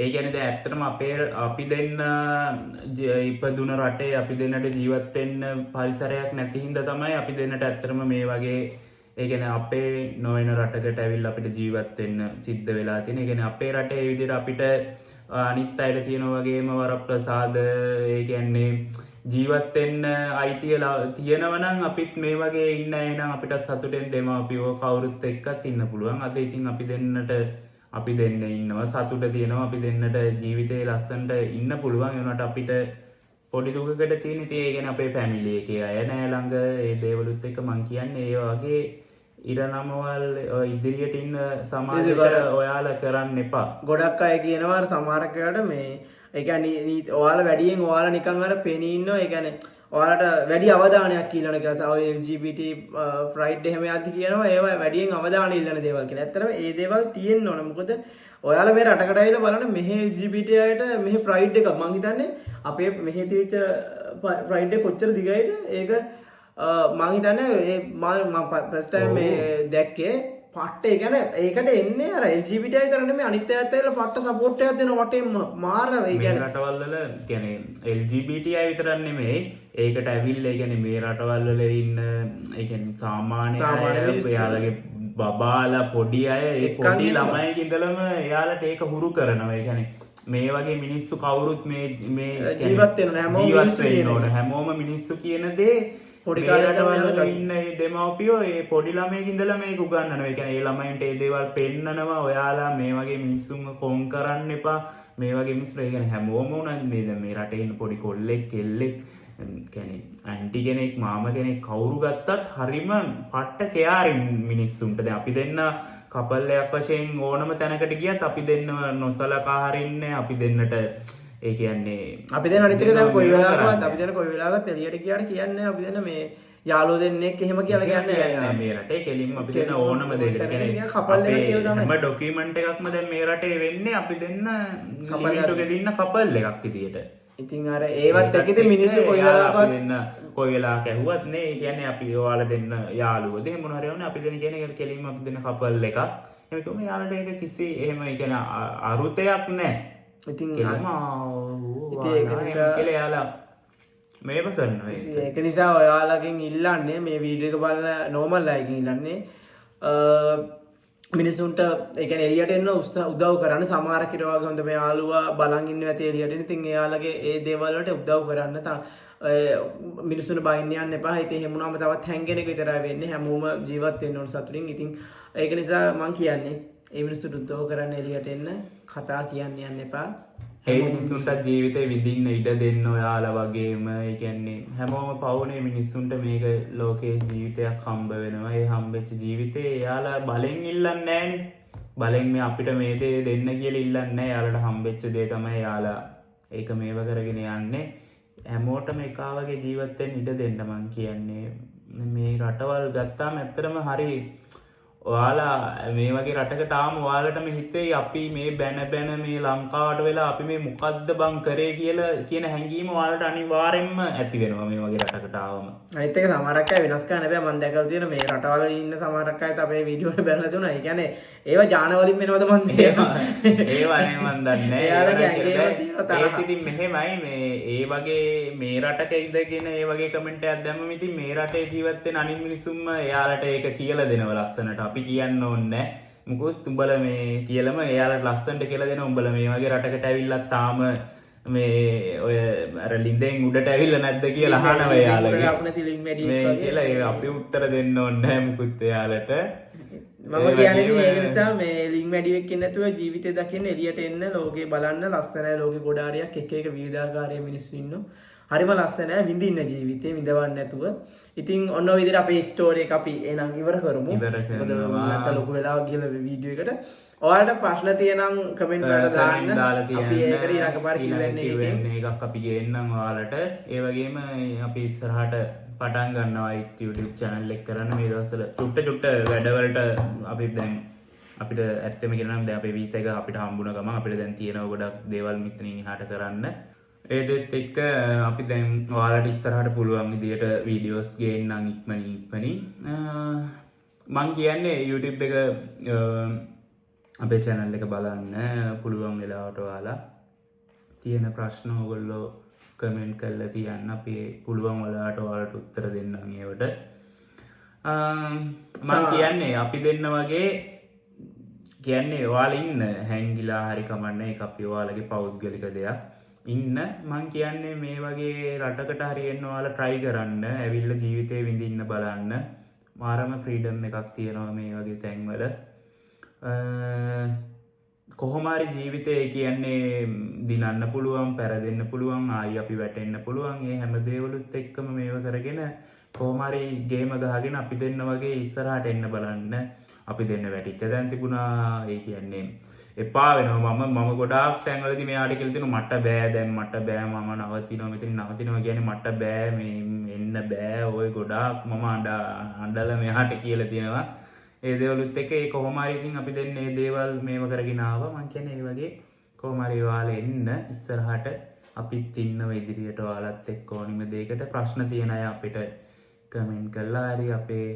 Speaker 1: ඒ කියන්නේ දැන් ඇත්තටම අපි දෙන්න ඉපදුන රටේ අපි දෙන්නට ජීවත් වෙන්න පරිසරයක් නැති හින්දා තමයි අපි දෙන්නට ඇත්තටම මේ වගේ ඒ කියන්නේ අපේ නොවන රටකට ඇවිල්ලා අපිට ජීවත් වෙන්න සිද්ධ වෙලා තියෙන. ඒ කියන්නේ අපේ රටේ ඒ විදිහට අපිට අනිත් අයට තියෙන වගේම වරප්‍රසාද ඒ කියන්නේ ජීවත් වෙන්න අයිතිය තියෙනවා නම් අපිත් මේ වගේ ඉන්න අය නම් අපිටත් සතුටෙන් දෙමාපියෝ කවුරුත් එක්කත් ඉන්න පුළුවන්. අද ඉතින් අපි දෙන්න ඉන්නවා සතුට තියෙනවා. අපි දෙන්නට ජීවිතේ ලස්සනට ඉන්න පුළුවන්. ඒ වුණාට අපිට පොඩි දුකකට තියෙන ඉතින් ඒ කියන්නේ අපේ ෆැමිලි එකේ අය නෑ ළඟ. ඒ දේවලුත් එක්ක මං කියන්නේ ඒ වගේ ඉරණමවල් ඉදිරියට ඉන්න සමාජයට ඔයාලා කරන්න එපා.
Speaker 2: ගොඩක් අය කියනවා සමහරකට මේ ඒ කියන්නේ ඔයාලා වැඩියෙන් ඔයාලා නිකන් අර පෙනී ඉන්නවා. ඒ කියන්නේ ඔයාලට වැඩි අවධානයක් ඉල්ලන කියලා ඔය LGBT ප්‍රයිඩ් එහෙම යද්දි කියනවා ඒවා වැඩියෙන් අවධානය ඉල්ලන දේවල් කියලා. ඇත්තටම ඒ දේවල් තියෙන්න ඕන. මොකද ඔයාලා මේ රටකට ඇවිල්ලා බලන්න මෙහි LGBT අයට මෙහි ප්‍රයිඩ් එකක් මං හිතන්නේ අපේ මෙහි තියච්ච ප්‍රයිඩ් එක කොච්චර දිගයිද ඒක මං හිතන්නේ මම ෆස්ට් ටයිම් මේ දැක්කේ පට්ට. ඒ කියන්නේ ඒකට එන්නේ අර LGBT අය විතර නෙමෙයි අනිත් අයත් ඇවිල්ලා පට්ට සපෝට් එකක් දෙනවා වටේම මාර. ඒ කියන්නේ
Speaker 1: රටවල් වල කියන්නේ LGBT අය විතරක් නෙමෙයි ඒකට ඇවිල්ලා ඒ කියන්නේ මේ රටවල් වල ඉන්න ඒ කියන්නේ සාමාන්‍ය අය එයාලගේ බබාලා පොඩි අය ඒ පොඩි ළමයිගේ ඉඳලම එයාලට ඒක හුරු කරනවා. ඒ කියන්නේ මේ වගේ මිනිස්සු කවුරුත් මේ
Speaker 2: ජීවත් වෙන්න ඕන.
Speaker 1: හැමෝම මිනිස්සු කියන දේ පොඩි රටවල් ඉන්න ඒ දෙමව්පියෝ ඒ පොඩි ළමයිගේ ඉඳලා මේක උගන්වනවා. ඒ කියන්නේ ඒ ළමයින්ට ඒ දේවල් පෙන්නනවා. ඔයාලා මේ වගේ මිනිස්සුන්ව කොන් කරන්න එපා. මේ වගේ මිනිස්සු ඒ කියන්නේ හැමෝම උනන්නේ මේ රටේ ඉන්න පොඩි කොල්ලෙක් කෙල්ලෙක් කියන්නේ ඇන්ටි කෙනෙක් මාම කෙනෙක් කවුරු ගත්තත් හරිම පට්ට කෙයාරින් මිනිස්සුන්ට. දැන් අපි දෙන්න කපල් එකක් වශයෙන් ඕනම තැනකට ගියත් අපි දෙන්න නොසලකා හරින්නේ. අපි දෙන්නට ඒ කියන්නේ
Speaker 2: අපි දෙන්න අනිත් එක දැන් කොයි වෙලාවකවත් අපි දෙන්න කොයි වෙලාවකත් එළියට ගියාට කියන්නේ අපි දෙන්න මේ යාළුවෝ දෙන්නෙක් එහෙම කියලා කියන්නේ
Speaker 1: නෑ මේ රටේ කෙලින්ම අපි දෙන්න ඕනම දෙයකට කියන්නේ
Speaker 2: කපල් එක කියලා තමයි.
Speaker 1: හැම ඩොකියුමන්ට් එකක්ම දැන් මේ රටේ වෙන්නේ අපි දෙන්න ලිමිට් එකේ දින්න කපල් එකක් විදියට.
Speaker 2: ඉතින් අර ඒවත් එක්ක ඉතින් මිනිස්සු කොයි වෙලාවකවත්
Speaker 1: දෙන්න කොයි වෙලාවක ඇහුවත් නේ කියන්නේ අපි ඔයාලා දෙන්න යාළුවෝද එහෙම මොන හරි වුණා අපි දෙන්න කියන්නේ කෙලින්ම අපි දෙන්න කපල් එකක්. එහෙම කිව්වම යාළුවට ඒක කිසි එහෙම කියන්නේ අරුතයක් නෑ.
Speaker 2: ඉතින්
Speaker 1: කෙලින්ම
Speaker 2: ඒක නිසා
Speaker 1: කියලා යාලා මේව කරනවා ඒක.
Speaker 2: ඒක නිසා ඔයාලගෙන් ඉල්ලන්නේ මේ වීඩියෝ එක බලන නෝමල් අයගෙන් ඉල්ලන්නේ මිනිසුන්ට ඒ කියන්නේ එළියට එන්න උදව් කරන්න. සමහර කෙනා වගේ හොඳ මේ යාළුවා බලන් ඉන්නවා ඇති එළියට එන්න. ඉතින් එයාලගේ ඒ දේවල් වලට උදව් කරන්න. මිනිසුන්ට බයින්න යන්න එපා. ඉතින් එහෙම වුණාම තවත් හැංගෙන එක විතරයි වෙන්නේ. හැමෝම ජීවත් වෙන්න ඕන සතුටින්. ඉතින් ඒක නිසා මම කියන්නේ ඒ මිනිස්සුන්ට උදව් කරන්න එළියට එන්න කතා කියන්න යන්න එපා.
Speaker 1: ඒ මිනිස්සුන්ට ජීවිතේ විඳින්න ඉඩ දෙන්න ඔයාලා වගේම ඒ කියන්නේ හැමෝම පවුනේ මිනිස්සුන්ට මේක ලෝකේ ජීවිතයක් හම්බ වෙනවා. ඒ හම්බෙච්ච ජීවිතේ එයාලා බලෙන් ඉල්ලන්නේ නැහනේ. බලෙන් මේ අපිට මේ දේ දෙන්න කියලා ඉල්ලන්නේ නැහැ. එයාලට හම්බෙච්ච දේ තමයි එයාලා ඒක මේව කරගෙන යන්නේ. හැමෝටම එකා වගේ ජීවත් වෙන්න ඉඩ දෙන්න මං කියන්නේ. මේ රටවල් ගත්තාම ඇත්තටම හරි ඔයාලා මේ වගේ රටකට ආම ඔයාලටම හිතේ අපි මේ බැන මේ ලංකාවට වෙලා අපි මේ මොකද්ද බං කරේ කියලා කියන හැඟීම ඔයාලට අනිවාර්යෙන්ම ඇති වෙනවා මේ වගේ රටකට ආවම.
Speaker 2: අනිත් එක සමහරක් අය වෙනස් කරන්න බෑ. මම දැකලා තියෙන මේ රටවල ඉන්න සමහරක් අයත් අපේ වීඩියෝ වල බැලලා දුනා. ඒ කියන්නේ ඒවා ජාන වලින් වෙනවද මන් දන්නවා.
Speaker 1: ඒවා නේ මන් දන්නේ නැහැ.
Speaker 2: එයාලගේ ඇඟේම තියෙන තරහ.
Speaker 1: ඒත් ඉතින් මෙහෙමයි මේ ඒ වගේ මේ රටක ඉඳගෙන ඒ වගේ කමෙන්ට් එකක් දැම්මම ඉතින් මේ රටේ ජීවත් වෙන අනිත් මිනිස්සුන්ම එයාලට ඒක කියලා දෙනවා ලස්සනට. අපි කියන්න ඕනේ නැහැ. මොකද උඹලා මේ කියලාම එයාලට ලස්සනට කියලා දෙනවා. උඹලා මේ වගේ රටකට ඇවිල්ලා තාම මේ ඔය අර ලින්දෙන් උඩට ඇවිල්ලා නැද්ද කියලා අහනවා එයාලගේ. මේ කියලා ඒ අපි උත්තර දෙන්න ඕනේ නැහැ මුකුත් එයාලට.
Speaker 2: මම කියන්නේ ඒක නිසා මේ ලින්ක් මැඩියෙක් වෙන්නේ නැතුව ජීවිතේ දකින්න එළියට එන්න ලෝකේ බලන්න ලස්සනයි ලෝකේ ගොඩාරියක් එක එක විවිධාකාරයේ මිනිස්සු ඉන්නවා. හරිම ලස්සනයි විඳින්න ජීවිතේ විඳවන්න නැතුව. ඉතින් ඔන්න ඔය විදිහට අපේ ස්ටෝරි එක අපි එනම් ඉවර කරමු. මොකද නැත්නම් ලොකු වෙලාවක් ගිහලා වීඩියෝ එකට. ඔයාලට ප්‍රශ්න තියෙනම් කමෙන්ට් වලට දාන්න. අපි ඒකට ඊළඟ පාර කිව්වන්නේ එකක් අපි ගේන්නම් ඔයාලට. ඒ වගේම අපි ඉස්සරහට පටන් ගන්නවා YouTube channel එක කරන්න මේ දවස්වල චුට්ට වැඩවලට අපි දැන් අපිට ඇත්තම කියනවා නම් දැන් අපේ වීසා එක අපිට හම්බුන ගමන් අපිට දැන් තියෙනවා ගොඩක් දේවල් මෙතනින් එහාට කරන්න. ඒ දෙත් එක්ක අපි දැන් ඔයාලට ඉස්සරහට පුළුවන් විදියට වීඩියෝස් ගේන්නම් ඉක්මනින් මං කියන්නේ YouTube එක අපේ channel එක බලන්න පුළුවන් වෙලාවට ඔයාලා තියෙන ප්‍රශ්න ඔයගොල්ලෝ කමෙන්ට් කරලා තියන්න අපි පුළුවන් ඔයාලට උත්තර දෙන්නම් ඒවට. මං කියන්නේ අපි දෙන්න වගේ කියන්නේ ඔයාලා ඉන්න හැංගිලා හරි කමන්නේ ඒක අපි ඔයාලගේ පෞද්ගලික දෙයක්. ඉන්න මං කියන්නේ මේ වගේ රටකට හරි එන්න ඔයාලා try කරන්න. ඇවිල්ලා ජීවිතේ විඳින්න බලන්න. මාරම ෆ්‍රීඩම් එකක් තියෙනවා මේ වගේ තැන්වල. කොහොමරි ජීවිතේ කියන්නේ දිනන්න පුළුවන්, පැරදෙන්න පුළුවන්, ආයි අපි වැටෙන්න පුළුවන්. මේ හැම දේවලුත් එක්කම මේව කරගෙන කොහොමරි ගේම ගහගෙන අපි දෙන්න වගේ ඉස්සරහට එන්න බලන්න. අපි දෙන්න වැටිච්ච දැන් තිබුණා. ඒ කියන්නේ එපා වෙනවා. මම ගොඩාක් තැන්වලදී මෙයාට කියලා තියෙනවා මට බෑ දැන් මට බෑ මම නවතිනවා මෙතන නවතිනවා කියන්නේ මට බෑ මේ එන්න බෑ ඔය ගොඩාක් මම අඬලා මෙයාට කියලා තියෙනවා. ඒ දේවලුත් එක්ක ඒ කොහොම හරි ඉතින් අපි දෙන්නේ මේ දේවල් මේව කරගෙන ආවා. මං කියන්නේ මේ වගේ කොහොම හරි ඔයාලා එන්න ඉස්සරහට අපිත් ඉන්නව ඉදිරියට ඔයාලත් එක්ක ඕනිම දෙයකට ප්‍රශ්න තියෙන අය අපිට කමෙන්ට් කරලා හරි අපේ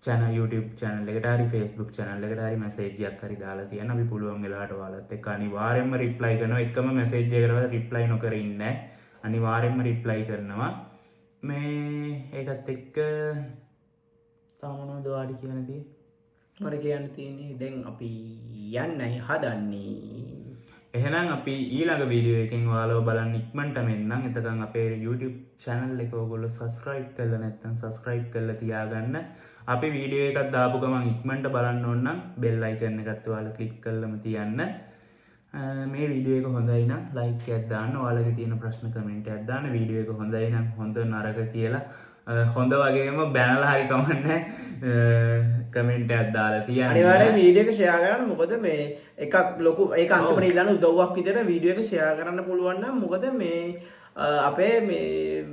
Speaker 2: channel YouTube channel එකට හරි Facebook channel එකට හරි message එකක් හරි දාලා තියන්න. අපි පුළුවන් වෙලාවට ඔයාලත් එක්ක අනිවාර්යයෙන්ම reply කරනවා. එකම message එකකටවත් reply නොකර ඉන්නේ නැහැ. අනිවාර්යයෙන්ම reply කරනවා. මේ ඒකත් එක්ක තාම මොනවද ඔයාලට කියන්න තියෙන්නේ? මට කියන්න තියෙන්නේ දැන් අපි යන්නයි හදන්නේ.
Speaker 1: එහෙනම් අපි ඊළඟ වීඩියෝ එකෙන් ඔයාලව බලන්න ඉක්මනටම එන්නම්. එතකන් අපේ YouTube channel එක ඔයගොල්ලෝ subscribe කරලා නැත්නම් subscribe කරලා තියාගන්න. අපි වීඩියෝ එකක් දාපු ගමන් ඉක්මනට බලන්න ඕන නම් bell icon එකත් ඔයාලා click කරලම තියන්න. මේ වීඩියෝ එක හොඳයි නම් like එකක් දාන්න. ඔයාලගේ තියෙන ප්‍රශ්න comment එකක් දාන්න. වීඩියෝ එක හොඳයි නම් හොඳ නරක කියලා හොඳ වගේම බැනලා හරි කමන්නේ කමෙන්ට් එකක් දාලා තියන්න.
Speaker 2: අනිවාර්යෙන් වීඩියෝ එක ෂෙයා කරන්න. මොකද මේ එකක් ලොකු ඒක අන්තිමට ඉල්ලන උදව්වක් විදියට වීඩියෝ එක ෂෙයා කරන්න පුළුවන් නම් මොකද මේ අපේ මේ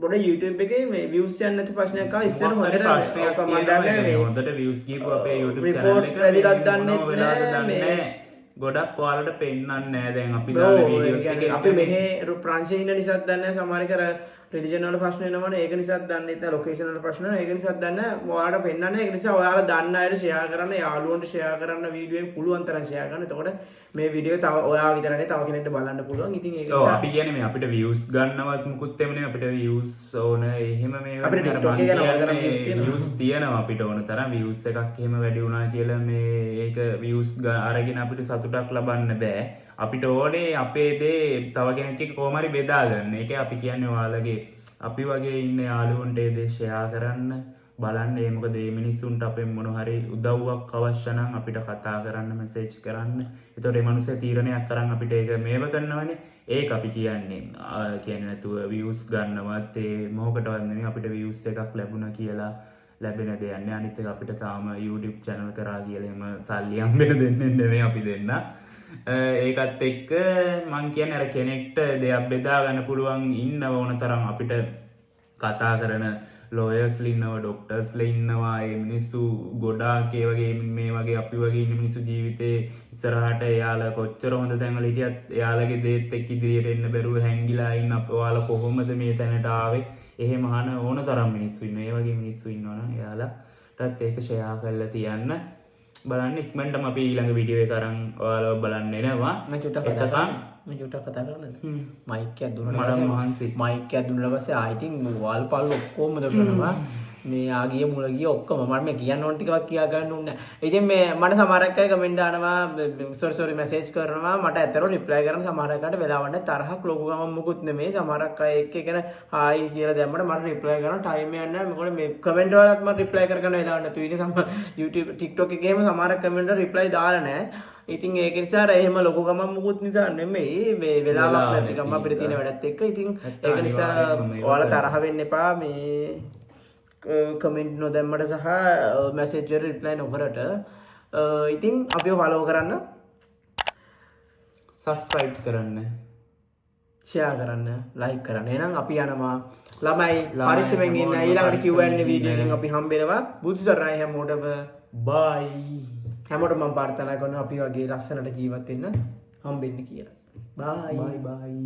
Speaker 2: බොඩ YouTube එකේ මේ views යන්නේ නැති ප්‍රශ්නයක් ආවා ඉස්සර හොඳට
Speaker 1: ප්‍රශ්නයක් තියෙනවා හොඳට views ගිහපු අපේ YouTube channel එක
Speaker 2: වැඩිලක් දන්නේ
Speaker 1: නැහැ ගොඩක් ඔයාලට පෙන්වන්නේ නැහැ දැන් අපි දාන වීඩියෝස් එකේ
Speaker 2: අපි මෙහෙ ප්‍රංශේ ඉන්න නිසා දන්නේ නැහැ සමහර කර රිලිජන් වල ප්‍රශ්න එනවනේ ඒක නිසා දන්නේ නැහැ ලොකේෂන් වල ප්‍රශ්න එනවා ඒක නිසා දන්නේ නැහැ ඔයාලට පෙන්වන්නේ ඒක නිසා ඔයාලා දන්න අයට ෂෙයා කරන්න යාළුවන්ට ෂෙයා කරන්න වීඩියෝ එක පුළුවන් තරම් ෂෙයා කරන්න එතකොට මේ වීඩියෝ තව ඔයා විතරනේ තව කෙනෙක්ට බලන්න පුළුවන් ඉතින් ඒක
Speaker 1: නිසා අපි කියන්නේ මේ අපිට views ගන්නවත් මුකුත් එම නෙමෙයි අපිට views ඕන එහෙම මේ
Speaker 2: අපිට TikTok එක
Speaker 1: කියන්නේ views තියෙනවා අපිට ඕන තරම් views එකක් එහෙම වැඩි වුණා කියලා මේ ඒක views අරගෙන අපිට සතුටක් ලබන්න බෑ අපිට ඕනේ අපේ දේ තව කෙනෙක් එක්ක කොහොම හරි බෙදා ගන්න. ඒකයි අපි කියන්නේ ඔයාලගේ අපි වගේ ඉන්න යාළුවන්ට ඒ දේ ෂෙයා කරන්න බලන්න. ඒ මොකද මේ මිනිස්සුන්ට අපෙන් මොන හරි උදව්වක් අවශ්‍ය නම් අපිට කතා කරන්න මැසේජ් කරන්න. ඒතකොට මේ මිනිස්සු තීරණයක් අරන් අපිට ඒක මේව කරනවනේ. ඒක අපි කියන්නේ කියන්නේ නැතුව views ගන්නවත් ඒ මොකටවත් නෙමෙයි අපිට views එකක් ලැබුණා කියලා ලැබෙන දෙයක් නේ. අනිත් එක අපිට තාම YouTube channel කරා කියලා එහෙම සල්ලි හම්බෙන්න දෙන්නේ නෙමෙයි අපි දෙන්න. ඒකත් එක්ක මං කියන්නේ අර කෙනෙක්ට දෙයක් බෙදා ගන්න පුළුවන් ඉන්නව ඕන තරම් අපිට කතා කරන ලෝයර්ස්ලා ඉන්නවා ඩොක්ටර්ස්ලා ඉන්නවා ඒ මිනිස්සු ගොඩාක් ඒ වගේ මේ වගේ අපි වගේ ඉන්න මිනිස්සු ජීවිතේ ඉස්සරහට එයාලා කොච්චර හොඳ තැන්වල හිටියත් එයාලගේ දේත් එක්ක ඉදිරියට එන්න බැරුව හැංගිලා ඉන්න ඔයාලා කොහොමද මේ තැනට ආවේ එහෙම අහන ඕන තරම් මිනිස්සු ඉන්නවා. ඒ වගේ මිනිස්සු ඉන්නවනම් එයාලටත් ඒක ෂෙයා කරලා තියන්න. බලන්න ඉක්මනටම අපි ඊළඟ වීඩියෝ එක අරන් ඔයාලව බලන්න එනවා.
Speaker 2: මම චුට්ටක් කතා කරන්නද? මයික් එකක් දුන්නා.
Speaker 1: මම මහන්සි.
Speaker 2: මයික් එකක් දුන්නා පස්සේ ආයිතින් වල් පල් ඔක්කොම දරනවා. මේ ආගිය මුල ගිය ඔක්කොම මම මේ කියන්න ඕන ටිකවත් කියා ගන්න ඕනේ නැහැ. ඉතින් මේ මට සමහරක් අය කමෙන්ට් දානවා සෝරි මැසේජ් කරනවා මට ඇත්තටම රිප්ලයි කරන්න සමහරක් අයට වෙලාවට තරහක් ලොකු ගමන් මොකුත් නෙමෙයි. සමහරක් අය එක්ක කියන හායි කියලා දැම්මට මට රිප්ලයි කරන්න ටයිම් එකක් නැහැ. මොකද මේ කමෙන්ට් වලත් මම රිප්ලයි කර ගන්න වෙලාවක් නැතු ඉතින් YouTube TikTok එකේම සමහරක් කමෙන්ට් වල රිප්ලයි දාලා නැහැ. ඉතින් ඒක නිසා එහෙම ලොකු ගමන් මොකුත් නිසා නෙමෙයි මේ වෙලාවක් නැතිකම අපිට තියෙන වැඩත් එක්ක. ඉතින් ඒක නිසා ඔයාලා තරහ වෙන්න එපා මේ කමෙන්ට් නොදැම්මට සහ මැසේජ් වල රිප්ලයි නොකරට. ඉතින් අපිව ෆලෝ කරන්න,
Speaker 1: සබ්ස්ක්‍රයිබ් කරන්න,
Speaker 2: ෂෙයා කරන්න, ලයික් කරන්න. එහෙනම් අපි යනවා ළමයි පරිස්සමෙන් ඉන්න. ඊළඟට Q&A වීඩියෝ එකෙන් අපි හම්බෙනවා. බුදු සරණයි හැමෝටම.
Speaker 1: බයි.
Speaker 2: හැමෝටම මම ප්‍රාර්ථනා කරනවා අපි වගේ ලස්සනට ජීවත් වෙන්න හම්බෙන්න කියලා. බයි.
Speaker 1: බයි.